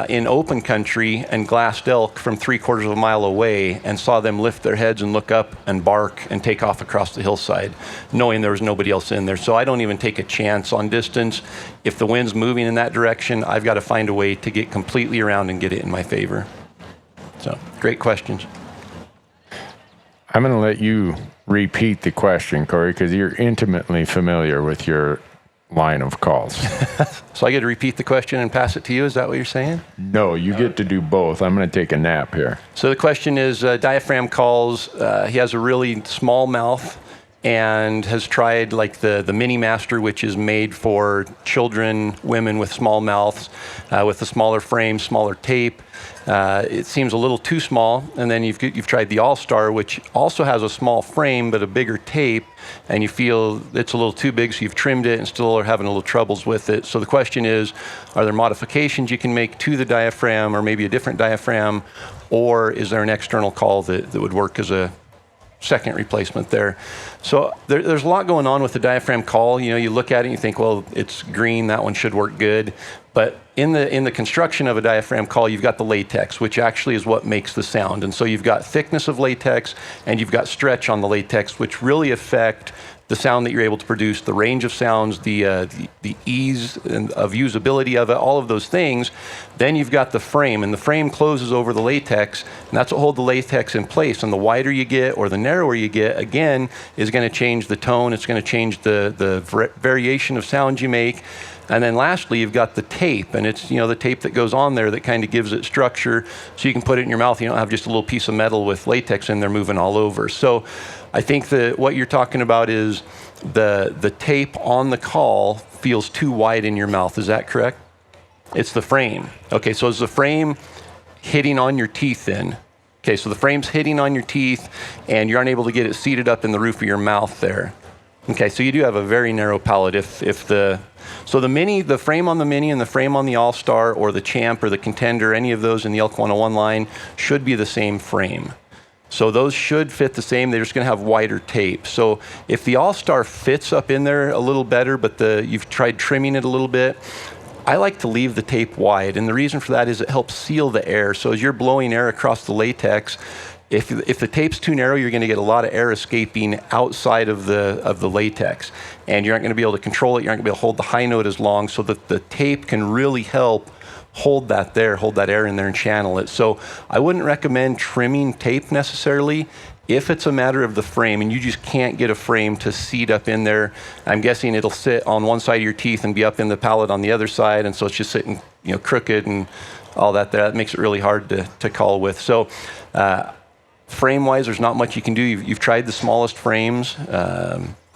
in open country and glassed elk from 3/4 of a mile away and saw them lift their heads and look up and bark and take off across the hillside, knowing there was nobody else in there. So I don't even take a chance on distance. If the wind's moving in that direction, I've got to find a way to get completely around and get it in my favor. So, great questions. I'm going to let you repeat the question, Corey, because you're intimately familiar with your line of calls. So I get to repeat the question and pass it to you? Is that what you're saying? No, you get to do both. I'm going to take a nap here. So the question is, diaphragm calls. He has a really small mouth and has tried like the Mini Master, which is made for children, women with small mouths, with a smaller frame, smaller tape. It seems a little too small. And then you've tried the All-Star, which also has a small frame but a bigger tape, and you feel it's a little too big, so you've trimmed it and still are having a little troubles with it. So the question is, are there modifications you can make to the diaphragm, or maybe a different diaphragm, or is there an external call that would work as a second replacement there? So there's a lot going on with the diaphragm call. You look at it and you think, well, it's green, that one should work good. But in the construction of a diaphragm call, you've got the latex, which actually is what makes the sound. And so you've got thickness of latex and you've got stretch on the latex, which really affect the sound that you're able to produce, the range of sounds, the ease of usability of it, all of those things. Then you've got the frame, and the frame closes over the latex, and that's what holds the latex in place. And the wider you get or the narrower you get, again, is going to change the tone. It's going to change the variation of sound you make. And then lastly, you've got the tape, and it's the tape that goes on there that kind of gives it structure, so you can put it in your mouth. You don't have just a little piece of metal with latex in there moving all over. So I think that what you're talking about is the tape on the call feels too wide in your mouth. Is that correct? It's the frame. Okay, so is the frame hitting on your teeth then? Okay, so the frame's hitting on your teeth, and you're unable to get it seated up in the roof of your mouth there. Okay, so you do have a very narrow palate. So the frame on the Mini and the frame on the All-Star or the Champ or the Contender, any of those in the Elk 101 line should be the same frame. So those should fit the same. They're just going to have wider tape. So if the All-Star fits up in there a little better, but you've tried trimming it a little bit, I like to leave the tape wide. And the reason for that is it helps seal the air. So as you're blowing air across the latex, if the tape's too narrow, you're going to get a lot of air escaping outside of the latex, and you aren't going to be able to control it. You aren't going to be able to hold the high note as long, so that the tape can really help hold that air in there and channel it. So I wouldn't recommend trimming tape necessarily if it's a matter of the frame and you just can't get a frame to seat up in there. I'm guessing it'll sit on one side of your teeth and be up in the palate on the other side, and so it's just sitting crooked and all that there. That makes it really hard to call with. So frame-wise, there's not much you can do. You've tried the smallest frames.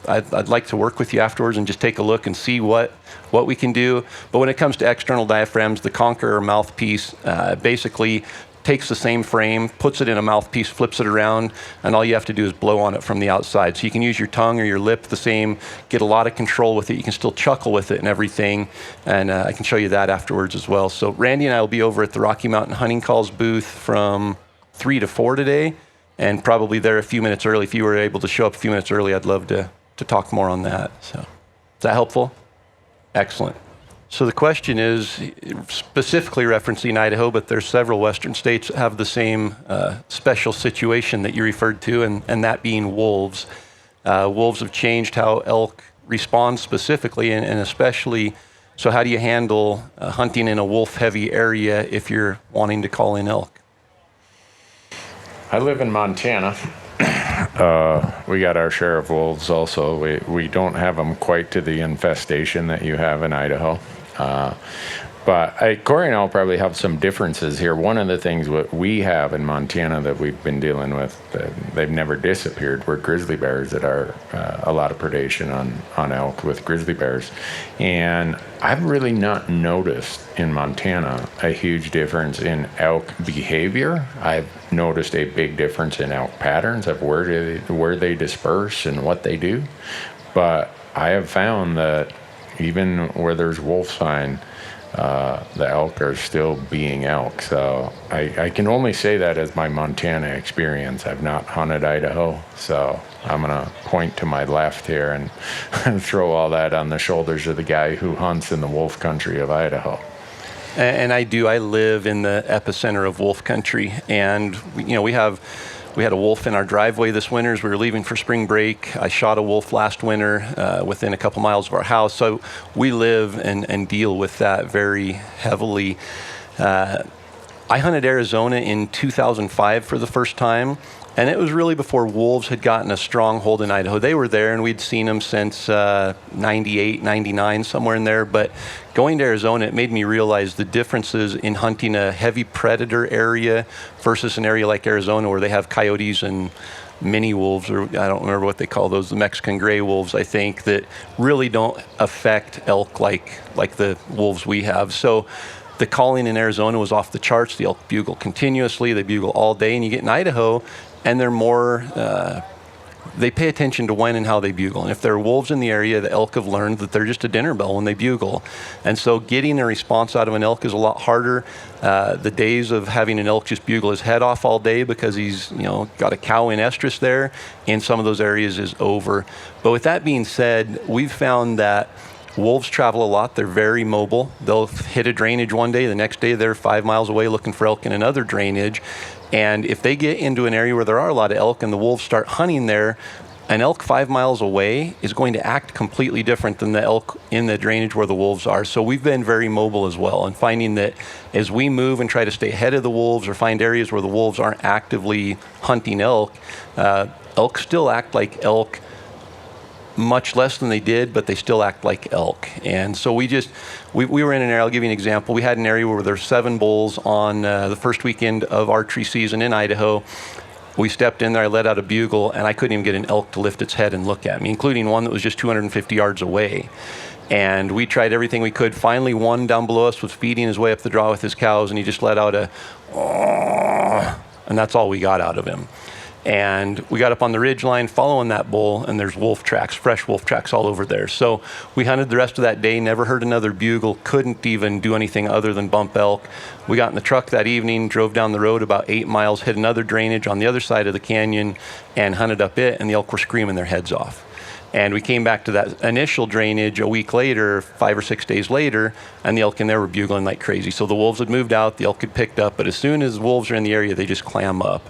I'd like to work with you afterwards and just take a look and see what we can do. But when it comes to external diaphragms, the Conqueror mouthpiece basically takes the same frame, puts it in a mouthpiece, flips it around, and all you have to do is blow on it from the outside. So you can use your tongue or your lip the same, get a lot of control with it. You can still chuckle with it and everything, and I can show you that afterwards as well. So Randy and I will be over at the Rocky Mountain Hunting Calls booth from 3 to 4 today, and probably there a few minutes early. If you were able to show up a few minutes early, I'd love to talk more on that. So, is that helpful? Excellent. So the question is specifically referencing Idaho, but there's several western states that have the same special situation that you referred to, and that being wolves. Wolves have changed how elk respond specifically, and especially, so how do you handle hunting in a wolf-heavy area if you're wanting to call in elk? I live in Montana. We got our share of wolves also. We don't have them quite to the infestation that you have in Idaho. But Corey and I will probably have some differences here. One of the things what we have in Montana that we've been dealing with, they've never disappeared, were grizzly bears that are a lot of predation on elk with grizzly bears. And I've really not noticed in Montana a huge difference in elk behavior. I've noticed a big difference in elk patterns of where they disperse and what they do. But I have found that even where there's wolf sign, the elk are still being elk. So I can only say that as my Montana experience. I've not hunted Idaho, so I'm going to point to my left here and throw all that on the shoulders of the guy who hunts in the wolf country of Idaho. And I do. I live in the epicenter of wolf country, and we had a wolf in our driveway this winter as we were leaving for spring break. I shot a wolf last winter within a couple miles of our house. So we live and deal with that very heavily. I hunted Arizona in 2005 for the first time. And it was really before wolves had gotten a stronghold in Idaho. They were there, and we'd seen them since 98, 99, somewhere in there. But going to Arizona, it made me realize the differences in hunting a heavy predator area versus an area like Arizona where they have coyotes and mini wolves, or I don't remember what they call those, the Mexican gray wolves, I think, that really don't affect elk like the wolves we have. So the calling in Arizona was off the charts. The elk bugle continuously. They bugle all day. And you get in Idaho, and they're more, they pay attention to when and how they bugle. And if there are wolves in the area, the elk have learned that they're just a dinner bell when they bugle. And so getting a response out of an elk is a lot harder. The days of having an elk just bugle his head off all day because he's got a cow in estrus there in some of those areas is over. But with that being said, we've found that wolves travel a lot. They're very mobile. They'll hit a drainage one day. The next day, they're 5 miles away looking for elk in another drainage. And if they get into an area where there are a lot of elk and the wolves start hunting there, an elk 5 miles away is going to act completely different than the elk in the drainage where the wolves are. So we've been very mobile as well, and finding that as we move and try to stay ahead of the wolves or find areas where the wolves aren't actively hunting elk, elk still act like elk, much less than they did, but they still act like elk. And so we were in an area, I'll give you an example. We had an area where there's 7 bulls on the first weekend of archery season in Idaho. We stepped in there, I let out a bugle, and I couldn't even get an elk to lift its head and look at me, including one that was just 250 yards away. And we tried everything we could. Finally, one down below us was feeding his way up the draw with his cows, and he just let out a, and that's all we got out of him. And we got up on the ridge line following that bull, and there's wolf tracks, fresh wolf tracks all over there. So we hunted the rest of that day, never heard another bugle, couldn't even do anything other than bump elk. We got in the truck that evening, drove down the road about 8 miles, hit another drainage on the other side of the canyon, and hunted up it, and the elk were screaming their heads off. And we came back to that initial drainage a week later, 5 or 6 days later, and the elk in there were bugling like crazy. So the wolves had moved out, the elk had picked up, but as soon as wolves are in the area, they just clam up.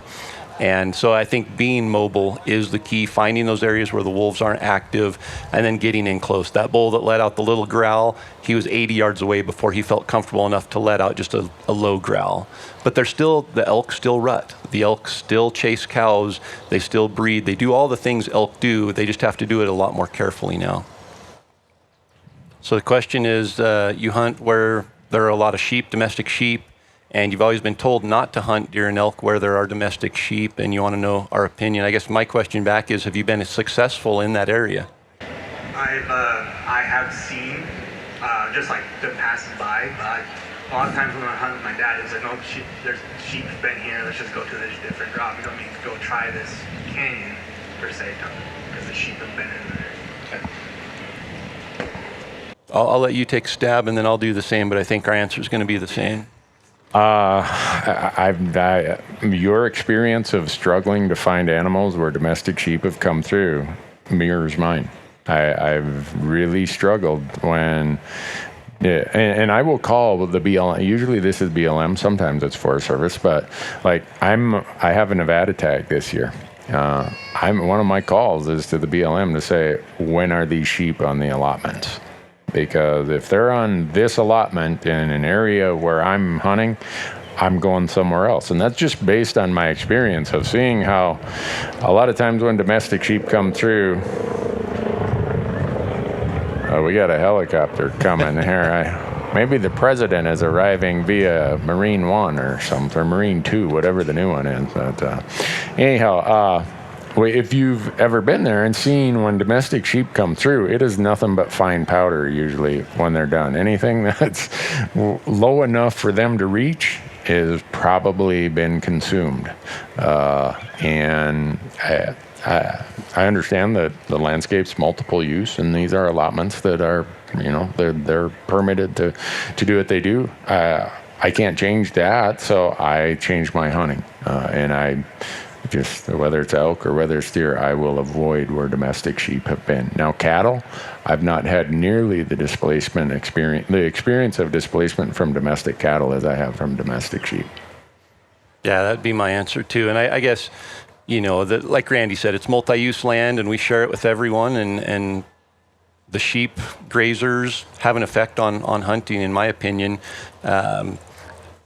And so I think being mobile is the key, finding those areas where the wolves aren't active and then getting in close. That bull that let out the little growl, he was 80 yards away before he felt comfortable enough to let out just a low growl. But the elk still rut. The elk still chase cows. They still breed. They do all the things elk do. They just have to do it a lot more carefully now. So the question is, you hunt where there are a lot of sheep, domestic sheep, and you've always been told not to hunt deer and elk where there are domestic sheep, and you want to know our opinion. I guess my question back is, have you been successful in that area? I have seen, just like them passing by. A lot of times when I hunt with my dad, it's like, oh, there's sheep been here, let's just go to this different route. We don't need to go try this canyon, per se, because the sheep have been in there. Okay. I'll let you take a stab, and then I'll do the same, but I think our answer is going to be the same. Your experience of struggling to find animals where domestic sheep have come through mirrors mine. I've really struggled when, and I will call the BLM. Usually this is BLM. Sometimes it's Forest Service, but like I have a Nevada tag this year. One of my calls is to the BLM to say, when are these sheep on the allotments? Because if they're on this allotment in an area where I'm hunting, I'm going somewhere else. And that's just based on my experience of seeing how a lot of times when domestic sheep come through, we got a helicopter coming here. Maybe the president is arriving via Marine 1 or something, or Marine 2, whatever the new one is. But anyhow, if you've ever been there and seen when domestic sheep come through, it is nothing but fine powder usually when they're done. Anything that's low enough for them to reach has probably been consumed. And I understand that the landscape's multiple use, and these are allotments that are, they're permitted to do what they do. I can't change that, so I change my hunting, and I just, whether it's elk or whether it's deer, I will avoid where domestic sheep have been. Now, cattle, I've not had nearly the experience of displacement from domestic cattle as I have from domestic sheep. Yeah, that'd be my answer too. And I guess, like Randy said, it's multi-use land, and we share it with everyone, and the sheep grazers have an effect on hunting, in my opinion.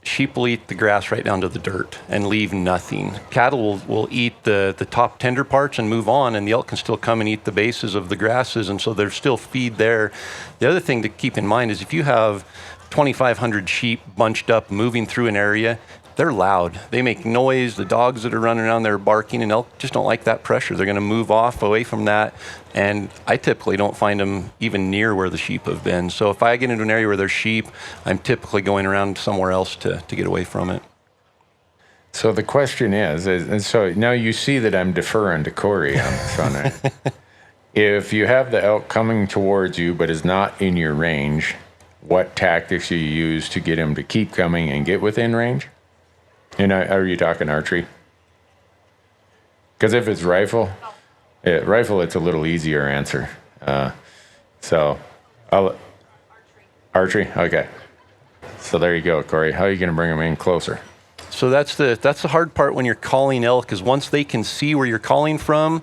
Sheep will eat the grass right down to the dirt and leave nothing. Cattle will eat the top tender parts and move on, and the elk can still come and eat the bases of the grasses, and so there's still feed there. The other thing to keep in mind is if you have 2,500 sheep bunched up moving through an area, they're loud. They make noise. The dogs that are running around there barking, and elk just don't like that pressure. They're going to move off away from that, and I typically don't find them even near where the sheep have been. So if I get into an area where there's sheep, I'm typically going around somewhere else to get away from it. So the question is, and so now you see that I'm deferring to Corey on this one. If you have the elk coming towards you but is not in your range, what tactics do you use to get him to keep coming and get within range? And are you talking archery? Because if it's rifle, it's a little easier answer. Archery? Okay. So there you go, Corey. How are you going to bring them in closer? So that's the hard part when you're calling elk, is once they can see where you're calling from,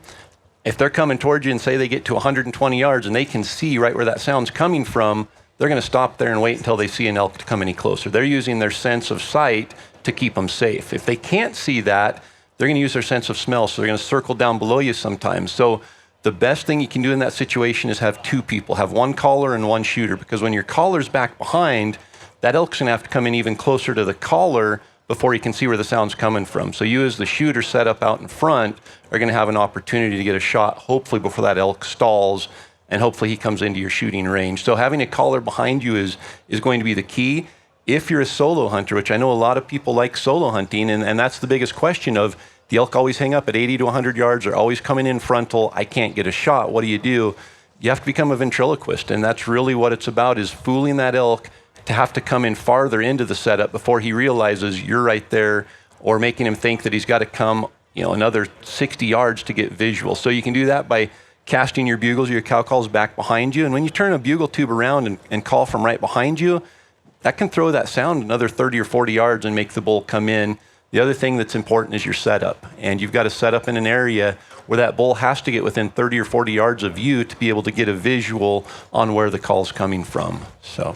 if they're coming towards you and say they get to 120 yards and they can see right where that sound's coming from, they're going to stop there and wait until they see an elk to come any closer. They're using their sense of sight to keep them safe. If they can't see that, they're going to use their sense of smell, so they're going to circle down below you sometimes. So the best thing you can do in that situation is have two people, have one caller and one shooter, because when your caller's back behind, that elk's going to have to come in even closer to the caller before he can see where the sound's coming from. So you as the shooter set up out in front are going to have an opportunity to get a shot, hopefully before that elk stalls, and hopefully he comes into your shooting range. So having a caller behind you is going to be the key. If you're a solo hunter, which I know a lot of people like solo hunting, and that's the biggest question of, the elk always hang up at 80 to 100 yards, they're always coming in frontal, I can't get a shot, what do? You have to become a ventriloquist, and that's really what it's about, is fooling that elk to have to come in farther into the setup before he realizes you're right there, or making him think that he's got to come another 60 yards to get visual. So you can do that by casting your bugles or your cow calls back behind you, and when you turn a bugle tube around and call from right behind you, that can throw that sound another 30 or 40 yards and make the bull come in. The other thing that's important is your setup. And you've got to set up in an area where that bull has to get within 30 or 40 yards of you to be able to get a visual on where the call's coming from. So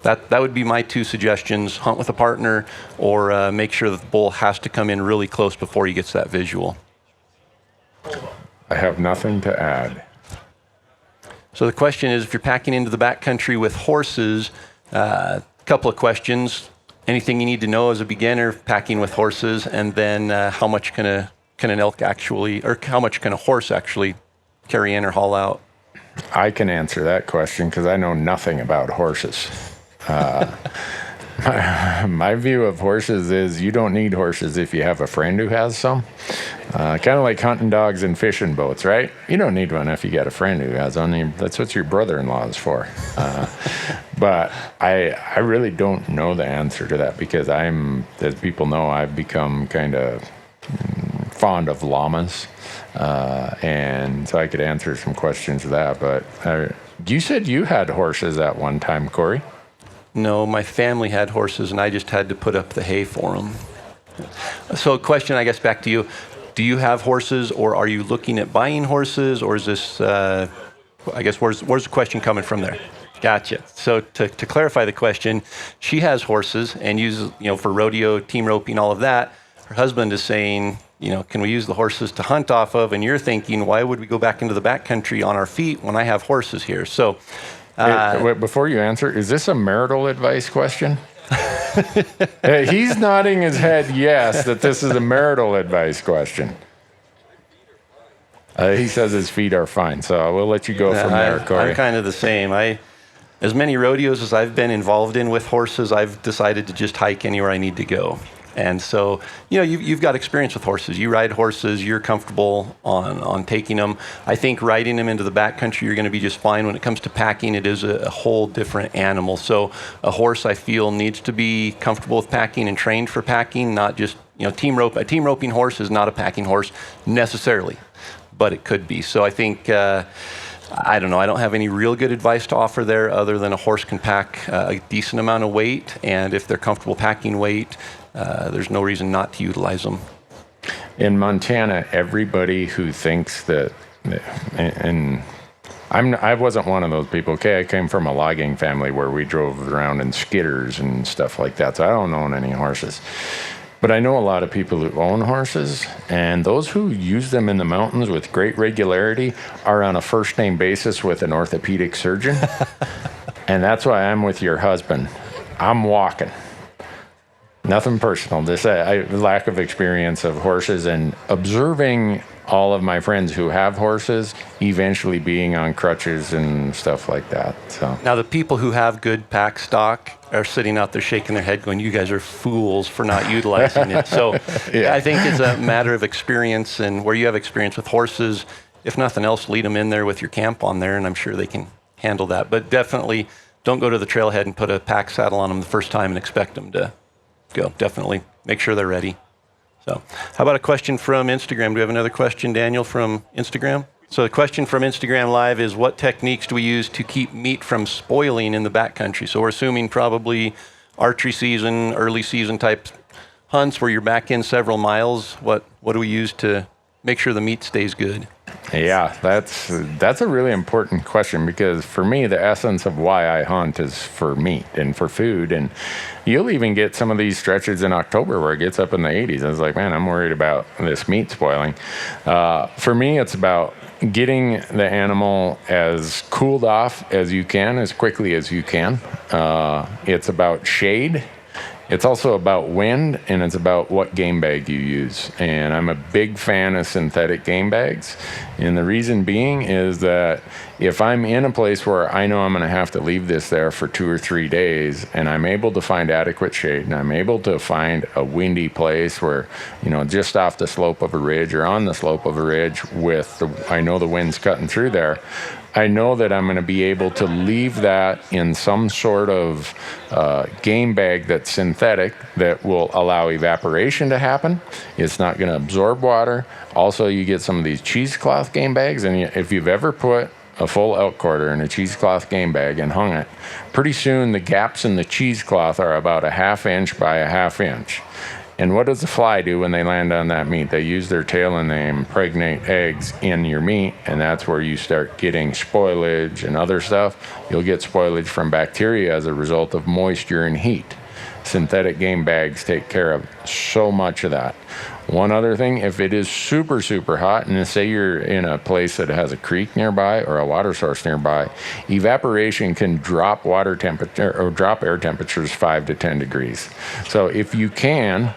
that would be my two suggestions: hunt with a partner, or make sure that the bull has to come in really close before he gets that visual. I have nothing to add. So the question is, if you're packing into the backcountry with horses, couple of questions. Anything you need to know as a beginner packing with horses, and then how much can an elk actually, or how much can a horse actually carry in or haul out? I can answer that question because I know nothing about horses. My view of horses is you don't need horses if you have a friend who has some. Kind of like hunting dogs and fishing boats, right? You don't need one if you got a friend who has one. That's what your brother-in-law is for. But I really don't know the answer to that, because as people know, I've become kind of fond of llamas. And so I could answer some questions to that. But you said you had horses at one time, Corey? No, my family had horses, and I just had to put up the hay for them. So question, I guess, back to you. Do you have horses, or are you looking at buying horses, or is this, I guess, where's the question coming from there? Gotcha. So to clarify the question, she has horses and uses, for rodeo, team roping, all of that. Her husband is saying, can we use the horses to hunt off of? And you're thinking, why would we go back into the backcountry on our feet when I have horses here? So wait, before you answer, is this a marital advice question? He's nodding his head yes, that this is a marital advice question. He says his feet are fine, so we'll let you go from there, Corey. I'm kind of the same. As many rodeos as I've been involved in with horses, I've decided to just hike anywhere I need to go. And so, you've got experience with horses. You ride horses. You're comfortable on taking them. I think riding them into the backcountry, you're going to be just fine. When it comes to packing, it is a whole different animal. So a horse, I feel, needs to be comfortable with packing and trained for packing, not just, team rope. A team roping horse is not a packing horse necessarily, but it could be. So I think, I don't know. I don't have any real good advice to offer there other than a horse can pack a decent amount of weight. And if they're comfortable packing weight, there's no reason not to utilize them. In Montana, everybody who thinks that, and I wasn't one of those people. Okay, I came from a logging family where we drove around in skidders and stuff like that, so I don't own any horses. But I know a lot of people who own horses, and those who use them in the mountains with great regularity are on a first-name basis with an orthopedic surgeon. And that's why I'm with your husband. I'm walking. Nothing personal, just a lack of experience of horses and observing all of my friends who have horses eventually being on crutches and stuff like that. So now the people who have good pack stock are sitting out there shaking their head going, you guys are fools for not utilizing it. So yeah. I think it's a matter of experience, and where you have experience with horses, if nothing else, lead them in there with your camp on there, and I'm sure they can handle that. But definitely don't go to the trailhead and put a pack saddle on them the first time and expect them to go. Definitely make sure they're ready. So how about a question from Instagram? Do we have another question, Daniel, from Instagram? So the question from Instagram Live is, what techniques do we use to keep meat from spoiling in the backcountry? So we're assuming probably archery season, early season type hunts where you're back in several miles. What do we use to make sure the meat stays good? Yeah, that's a really important question, because for me, the essence of why I hunt is for meat and for food. And you'll even get some of these stretches in October where it gets up in the 80s. I was like, man, I'm worried about this meat spoiling. For me, it's about getting the animal as cooled off as you can, as quickly as you can. It's about shade. It's also about wind, and it's about what game bag you use. And I'm a big fan of synthetic game bags. And the reason being is that if I'm in a place where I know I'm going to have to leave this there for 2 or 3 days, and I'm able to find adequate shade, and I'm able to find a windy place where, just off the slope of a ridge or on the slope of a ridge I know the wind's cutting through there, I know that I'm going to be able to leave that in some sort of game bag that's synthetic that will allow evaporation to happen. It's not going to absorb water. Also, you get some of these cheesecloth game bags, and if you've ever put a full elk quarter in a cheesecloth game bag and hung it, pretty soon the gaps in the cheesecloth are about a 1/2 inch by a 1/2 inch. And what does the fly do when they land on that meat? They use their tail and they impregnate eggs in your meat, and that's where you start getting spoilage and other stuff. You'll get spoilage from bacteria as a result of moisture and heat. Synthetic game bags take care of so much of that. One other thing, if it is super, super hot, and say you're in a place that has a creek nearby or a water source nearby, evaporation can drop water temperature or drop air temperatures 5 to 10 degrees. So if you can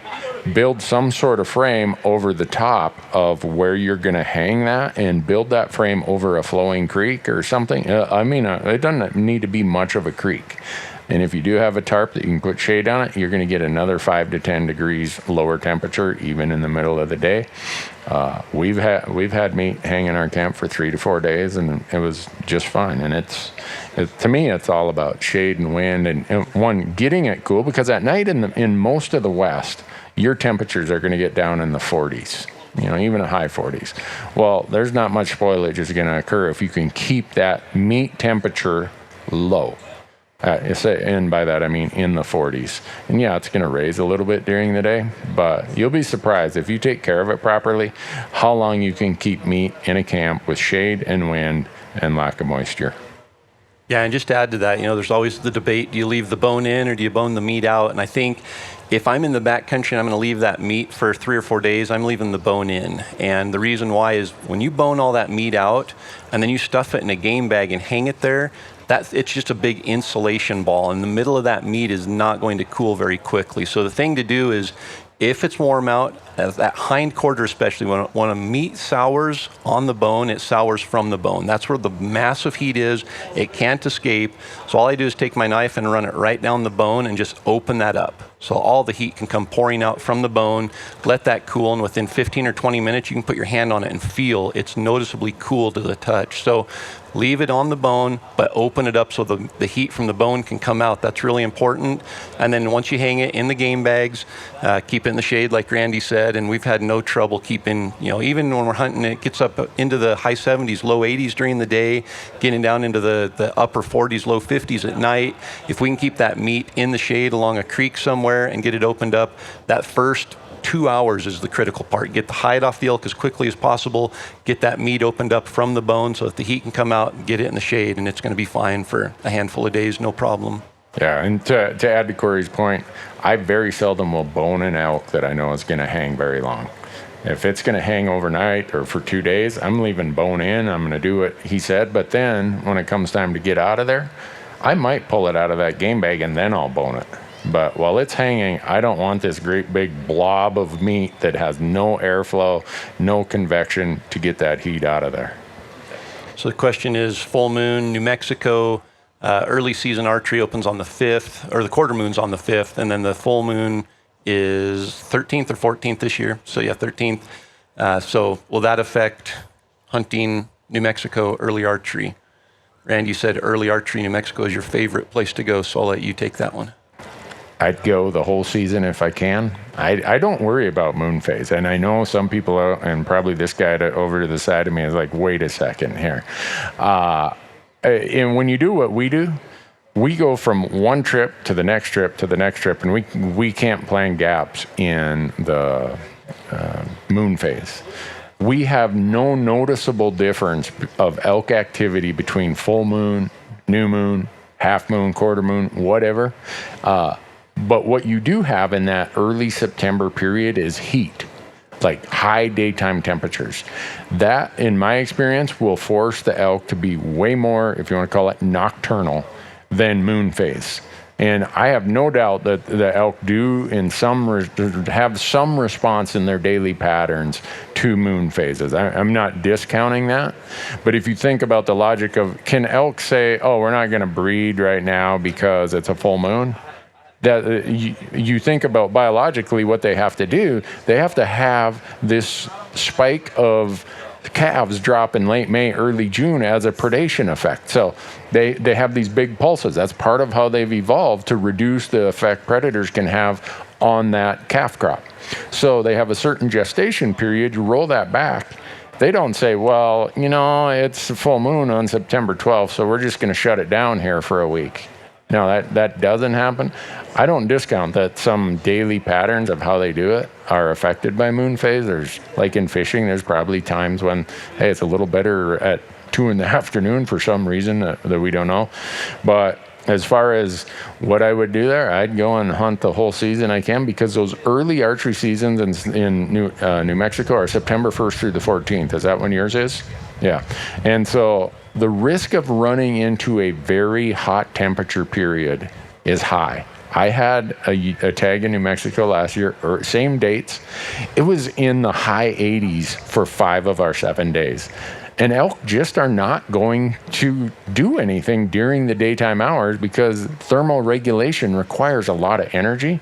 build some sort of frame over the top of where you're going to hang that, and build that frame over a flowing creek or something. It doesn't need to be much of a creek. And if you do have a tarp that you can put shade on it, you're going to get another 5 to 10 degrees lower temperature, even in the middle of the day. We've had meat hang in our camp for 3 to 4 days, and it was just fine. And to me, it's all about shade and wind, and getting it cool, because at night in most of the West, your temperatures are going to get down in the 40s. Even a high 40s. Well, there's not much spoilage is going to occur if you can keep that meat temperature low. And by that I mean in the 40s. And yeah, it's going to raise a little bit during the day, but you'll be surprised if you take care of it properly how long you can keep meat in a camp with shade and wind and lack of moisture. Yeah, and just to add to that, there's always the debate, do you leave the bone in or do you bone the meat out? And I think if I'm in the backcountry and I'm going to leave that meat for 3 or 4 days, I'm leaving the bone in. And the reason why is when you bone all that meat out and then you stuff it in a game bag and hang it there, it's just a big insulation ball, and the middle of that meat is not going to cool very quickly. So the thing to do is, if it's warm out, that hind quarter especially, when a meat sours on the bone, it sours from the bone. That's where the massive heat is. It can't escape. So all I do is take my knife and run it right down the bone and just open that up. So all the heat can come pouring out from the bone, let that cool, and within 15 or 20 minutes, you can put your hand on it and feel it's noticeably cool to the touch. So leave it on the bone, but open it up so the heat from the bone can come out. That's really important. And then once you hang it in the game bags, keep it in the shade like Randy said, and we've had no trouble keeping, even when we're hunting, it gets up into the high 70s, low 80s during the day, getting down into the upper 40s, low 50s at night. If we can keep that meat in the shade along a creek somewhere and get it opened up, that first 2 hours is the critical part. Get the hide off the elk as quickly as possible, get that meat opened up from the bone so that the heat can come out and get it in the shade, and it's going to be fine for a handful of days, no problem. Yeah, and to add to Corey's point, I very seldom will bone an elk that I know is going to hang very long. If it's going to hang overnight or for 2 days, I'm leaving bone in. I'm going to do what he said, but then when it comes time to get out of there, I might pull it out of that game bag and then I'll bone it. But while it's hanging, I don't want this great big blob of meat that has no airflow, no convection to get that heat out of there. So the question is, full moon, New Mexico, early season archery opens on the 5th, or the quarter moon's on the 5th, and then the full moon is 13th or 14th this year. So yeah, 13th. So will that affect hunting New Mexico early archery? Randy, you said early archery New Mexico is your favorite place to go, so I'll let you take that one. I'd go the whole season if I can. I don't worry about moon phase. And I know some people, and probably this guy over to the side of me is like, wait a second here. And when you do what we do, we go from one trip to the next trip to the next trip, and we can't plan gaps in the moon phase. We have no noticeable difference of elk activity between full moon, new moon, half moon, quarter moon, whatever. But what you do have in that early September period is heat, like high daytime temperatures. That, in my experience, will force the elk to be way more, if you want to call it, nocturnal than moon phase. And I have no doubt that the elk do have some response in their daily patterns to moon phases. I'm not discounting that. But if you think about the logic of, can elk say, oh, we're not going to breed right now because it's a full moon? That you think about biologically what they have to do, they have to have this spike of calves drop in late May, early June as a predation effect. So they have these big pulses. That's part of how they've evolved to reduce the effect predators can have on that calf crop. So they have a certain gestation period. You roll that back. They don't say, well, it's a full moon on September 12th, so we're just going to shut it down here for a week. No, that doesn't happen. I don't discount that some daily patterns of how they do it are affected by moon phase. There's, like in fishing, there's probably times when, hey, it's a little better at 2 in the afternoon for some reason that we don't know. But as far as what I would do there, I'd go and hunt the whole season I can, because those early archery seasons in New Mexico are September 1st through the 14th. Is that when yours is? Yeah. And so the risk of running into a very hot temperature period is high. I had a tag in New Mexico last year, same dates. It was in the high 80s for 5 of our 7 days. And elk just are not going to do anything during the daytime hours because thermal regulation requires a lot of energy,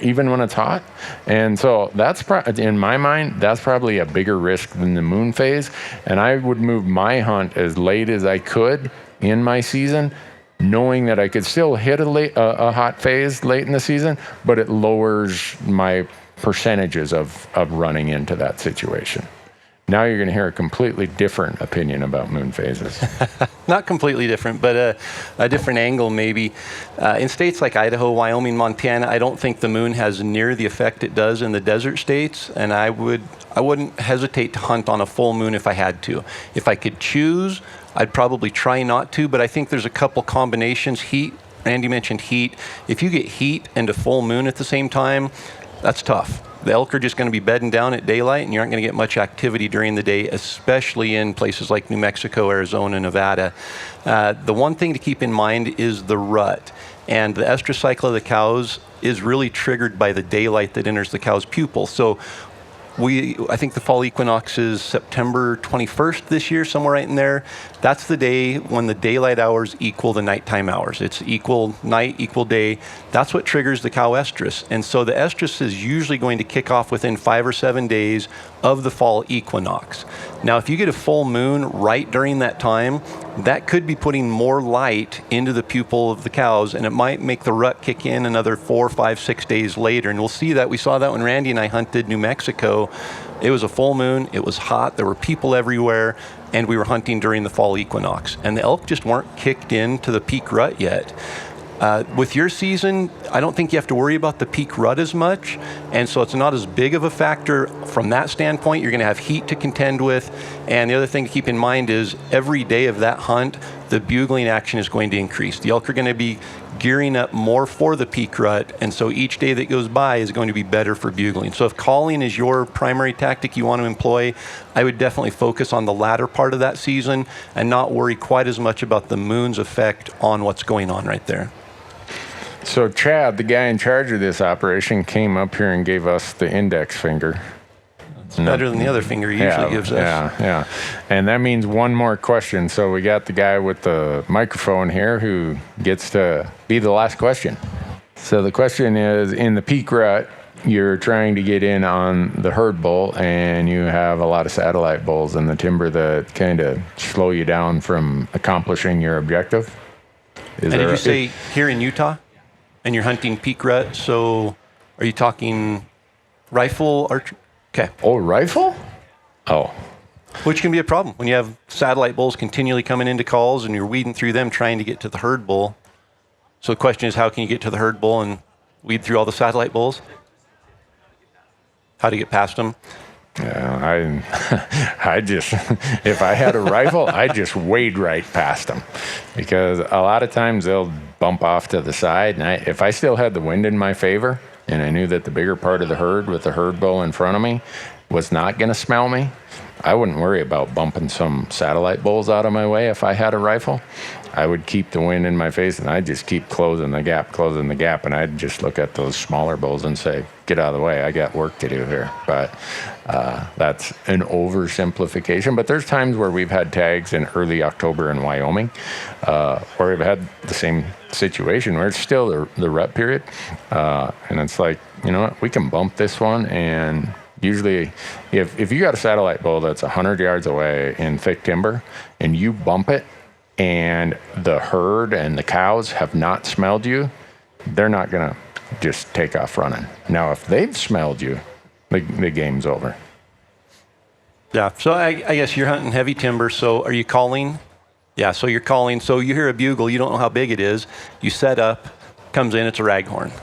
even when it's hot. And so that's, in my mind, that's probably a bigger risk than the moon phase. And I would move my hunt as late as I could in my season, knowing that I could still hit a hot phase late in the season, but it lowers my percentages of running into that situation. Now you're going to hear a completely different opinion about moon phases. Not completely different, but a different angle maybe. In states like Idaho, Wyoming, Montana, I don't think the moon has near the effect it does in the desert states, and I wouldn't hesitate to hunt on a full moon if I had to. If I could choose, I'd probably try not to, but I think there's a couple combinations. Heat, Randy mentioned heat. If you get heat and a full moon at the same time, that's tough. The elk are just going to be bedding down at daylight, and you aren't going to get much activity during the day, especially in places like New Mexico, Arizona, Nevada. The one thing to keep in mind is the rut. And the estrus cycle of the cows is really triggered by the daylight that enters the cow's pupil. So I think the fall equinox is September 21st this year, somewhere right in there. That's the day when the daylight hours equal the nighttime hours. It's equal night, equal day. That's what triggers the cow estrus. And so the estrus is usually going to kick off within 5 or 7 days of the fall equinox. Now, if you get a full moon right during that time, that could be putting more light into the pupil of the cows, and it might make the rut kick in another 4, 5, 6 days later. And we'll see that. We saw that when Randy and I hunted New Mexico. It was a full moon, it was hot, there were people everywhere, and we were hunting during the fall equinox. And the elk just weren't kicked into the peak rut yet. With your season, I don't think you have to worry about the peak rut as much, and so it's not as big of a factor from that standpoint. You're going to have heat to contend with, and the other thing to keep in mind is every day of that hunt, the bugling action is going to increase. The elk are going to be gearing up more for the peak rut, and so each day that goes by is going to be better for bugling. So if calling is your primary tactic you want to employ, I would definitely focus on the latter part of that season and not worry quite as much about the moon's effect on what's going on right there. So Chad, the guy in charge of this operation, came up here and gave us the index finger. It's better than the other finger he usually gives us. Yeah. And that means one more question. So we got the guy with the microphone here who gets to be the last question. So the question is, in the peak rut, you're trying to get in on the herd bull, and you have a lot of satellite bulls in the timber that kind of slow you down from accomplishing your objective. And did you say here in Utah? And you're hunting peak rut, so are you talking rifle archery? Okay. Oh, rifle? Oh. Which can be a problem when you have satellite bulls continually coming into calls and you're weeding through them trying to get to the herd bull. So the question is, how can you get to the herd bull and weed through all the satellite bulls? How to get past them? Yeah, I just, if I had a rifle, I'd just wade right past them, because a lot of times they'll bump off to the side. And if I still had the wind in my favor, and I knew that the bigger part of the herd with the herd bull in front of me was not going to smell me, I wouldn't worry about bumping some satellite bulls out of my way if I had a rifle. I would keep the wind in my face, and I'd just keep closing the gap, and I'd just look at those smaller bulls and say, get out of the way, I got work to do here. But that's an oversimplification. But there's times where we've had tags in early October in Wyoming, where we've had the same situation where it's still the rut period. And it's like, you know what, we can bump this one, and usually if you got a satellite bull that's 100 yards away in thick timber and you bump it, and the herd and the cows have not smelled you, they're not going to just take off running. Now, if they've smelled you, the game's over. Yeah, so I guess you're hunting heavy timber, so are you calling? Yeah, so you're calling. So you hear a bugle, you don't know how big it is. You set up, comes in, it's a raghorn,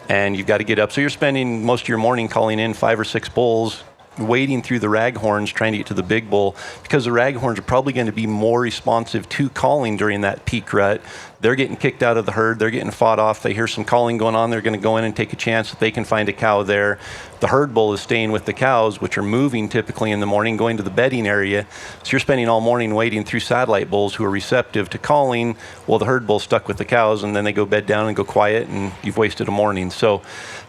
and you've got to get up. So you're spending most of your morning calling in 5 or 6 bulls, wading through the raghorns trying to get to the big bull, because the raghorns are probably going to be more responsive to calling during that peak rut. They're getting kicked out of the herd, they're getting fought off, they hear some calling going on, they're going to go in and take a chance that they can find a cow there. The herd bull is staying with the cows, which are moving typically in the morning, going to the bedding area. So you're spending all morning wading through satellite bulls who are receptive to calling, while the herd bull's stuck with the cows, and then they go bed down and go quiet, and you've wasted a morning. So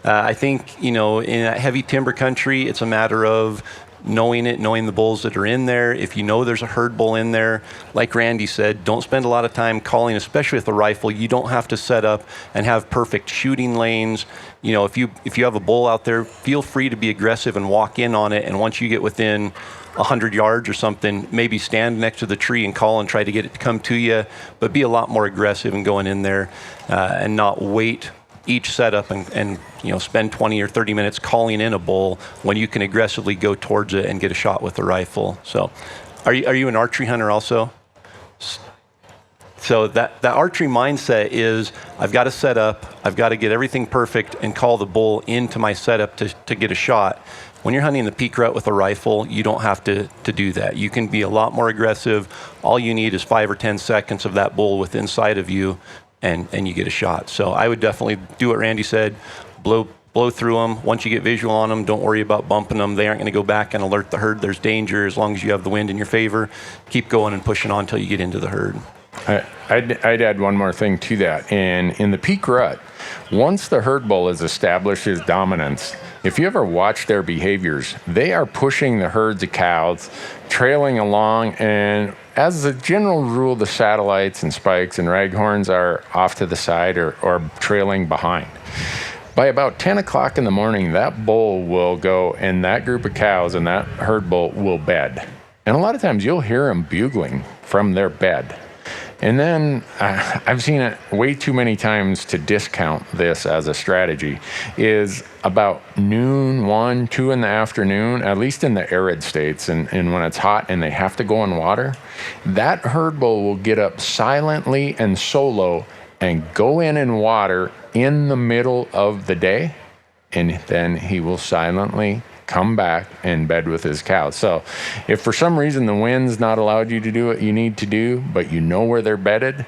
I think, in that heavy timber country, it's a matter of knowing the bulls that are in there. If you know there's a herd bull in there, like Randy said, don't spend a lot of time calling, especially with a rifle. You don't have to set up and have perfect shooting lanes. If you have a bull out there, feel free to be aggressive and walk in on it. And once you get within 100 yards or something, maybe stand next to the tree and call and try to get it to come to you, but be a lot more aggressive and going in there and not wait each setup and spend 20 or 30 minutes calling in a bull when you can aggressively go towards it and get a shot with the rifle. So are you an archery hunter also? So that archery mindset is, I've got to set up, I've got to get everything perfect and call the bull into my setup to get a shot. When you're hunting the peak rut with a rifle, you don't have to do that. You can be a lot more aggressive. All you need is 5 or 10 seconds of that bull within sight of you, and you get a shot. So I would definitely do what Randy said, blow through them. Once you get visual on them, don't worry about bumping them. They aren't going to go back and alert the herd there's danger. As long as you have the wind in your favor, keep going and pushing on until you get into the herd. I'd add one more thing to that. In the peak rut, once the herd bull has established his dominance, if you ever watch their behaviors, they are pushing the herds of cows, trailing along, and as a general rule, the satellites and spikes and raghorns are off to the side or trailing behind. By about 10 o'clock in the morning, that bull will go, and that group of cows and that herd bull will bed. And a lot of times you'll hear them bugling from their bed. And then I've seen it way too many times to discount this as a strategy, is about noon, 1, 2 in the afternoon, at least in the arid states, and when it's hot and they have to go in water, that herd bull will get up silently and solo and go in and water in the middle of the day, and then he will silently come back and bed with his cows. So if for some reason the wind's not allowed you to do what you need to do, but you know where they're bedded,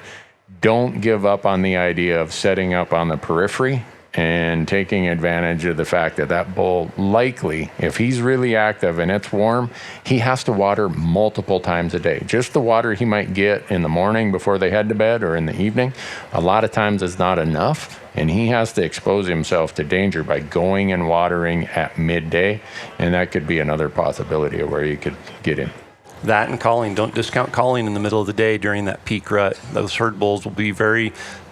don't give up on the idea of setting up on the periphery and taking advantage of the fact that that bull likely, if he's really active and it's warm, he has to water multiple times a day. Just the water he might get in the morning before they head to bed or in the evening, a lot of times is not enough, and he has to expose himself to danger by going and watering at midday, and that could be another possibility of where you could get him. That and calling. Don't discount calling in the middle of the day during that peak rut. Those herd bulls will be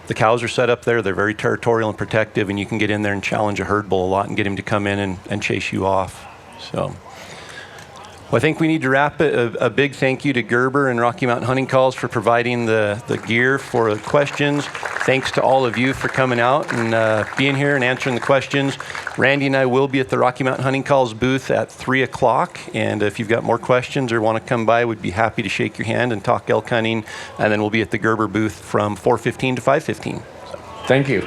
the cows are set up there, they're very territorial and protective, and you can get in there and challenge a herd bull a lot and get him to come in and chase you off. So, well, I think we need to wrap it. A big thank you to Gerber and Rocky Mountain Hunting Calls for providing the gear for the questions. Thanks to all of you for coming out and being here and answering the questions. Randy and I will be at the Rocky Mountain Hunting Calls booth at 3 o'clock, and if you've got more questions or want to come by, we'd be happy to shake your hand and talk elk hunting, and then we'll be at the Gerber booth from 4:15 to 5:15. Thank you.